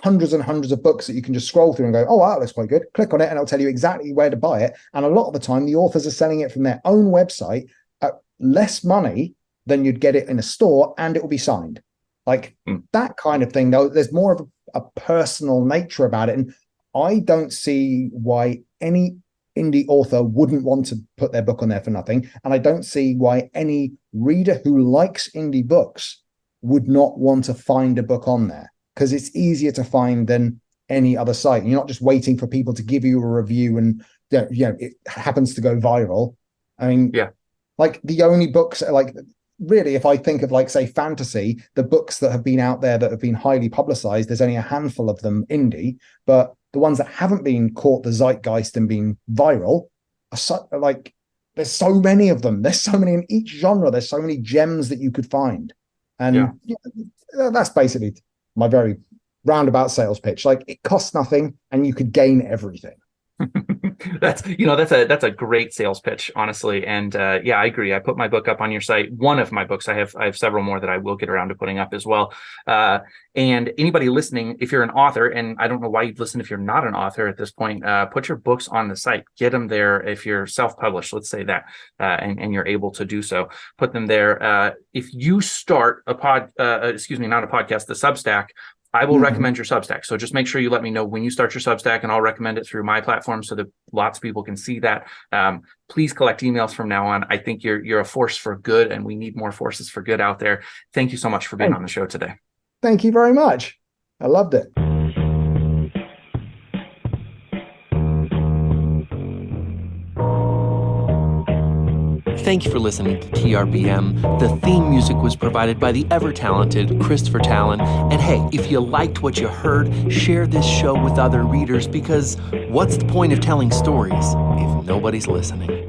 hundreds and hundreds of books that you can just scroll through and go, oh, wow, that looks quite good. Click on it and it'll tell you exactly where to buy it. And a lot of the time, the authors are selling it from their own website at less money than you'd get it in a store, and it will be signed. Like that kind of thing, though, there's more of a personal nature about it. And I don't see why any indie author wouldn't want to put their book on there for nothing. And I don't see why any reader who likes indie books would not want to find a book on there, because it's easier to find than any other site. And you're not just waiting for people to give you a review and it happens to go viral. I mean, like the only books, like really, if I think of like, say, fantasy, the books that have been out there that have been highly publicized, there's only a handful of them indie, but the ones that haven't been caught the zeitgeist and been viral are like, there's so many of them. There's so many in each genre. There's so many gems that you could find. And that's basically my very roundabout sales pitch. Like, it costs nothing and you could gain everything. That's a great sales pitch, honestly. And I agree. I put my book up on your site. One of my books, I have several more that I will get around to putting up as well. And anybody listening, if you're an author, and I don't know why you'd listen if you're not an author at this point, put your books on the site, get them there. If you're self-published, let's say that, and you're able to do so, put them there. If you start not a podcast, the Substack, I will recommend your Substack. So just make sure you let me know when you start your Substack, and I'll recommend it through my platform so that lots of people can see that. Please collect emails from now on. I think you're a force for good, and we need more forces for good out there. Thank you so much for being on the show today. Thank you very much. I loved it. Thank you for listening to TRBM. The theme music was provided by the ever-talented Christopher Talon. And hey, if you liked what you heard, share this show with other readers, because what's the point of telling stories if nobody's listening?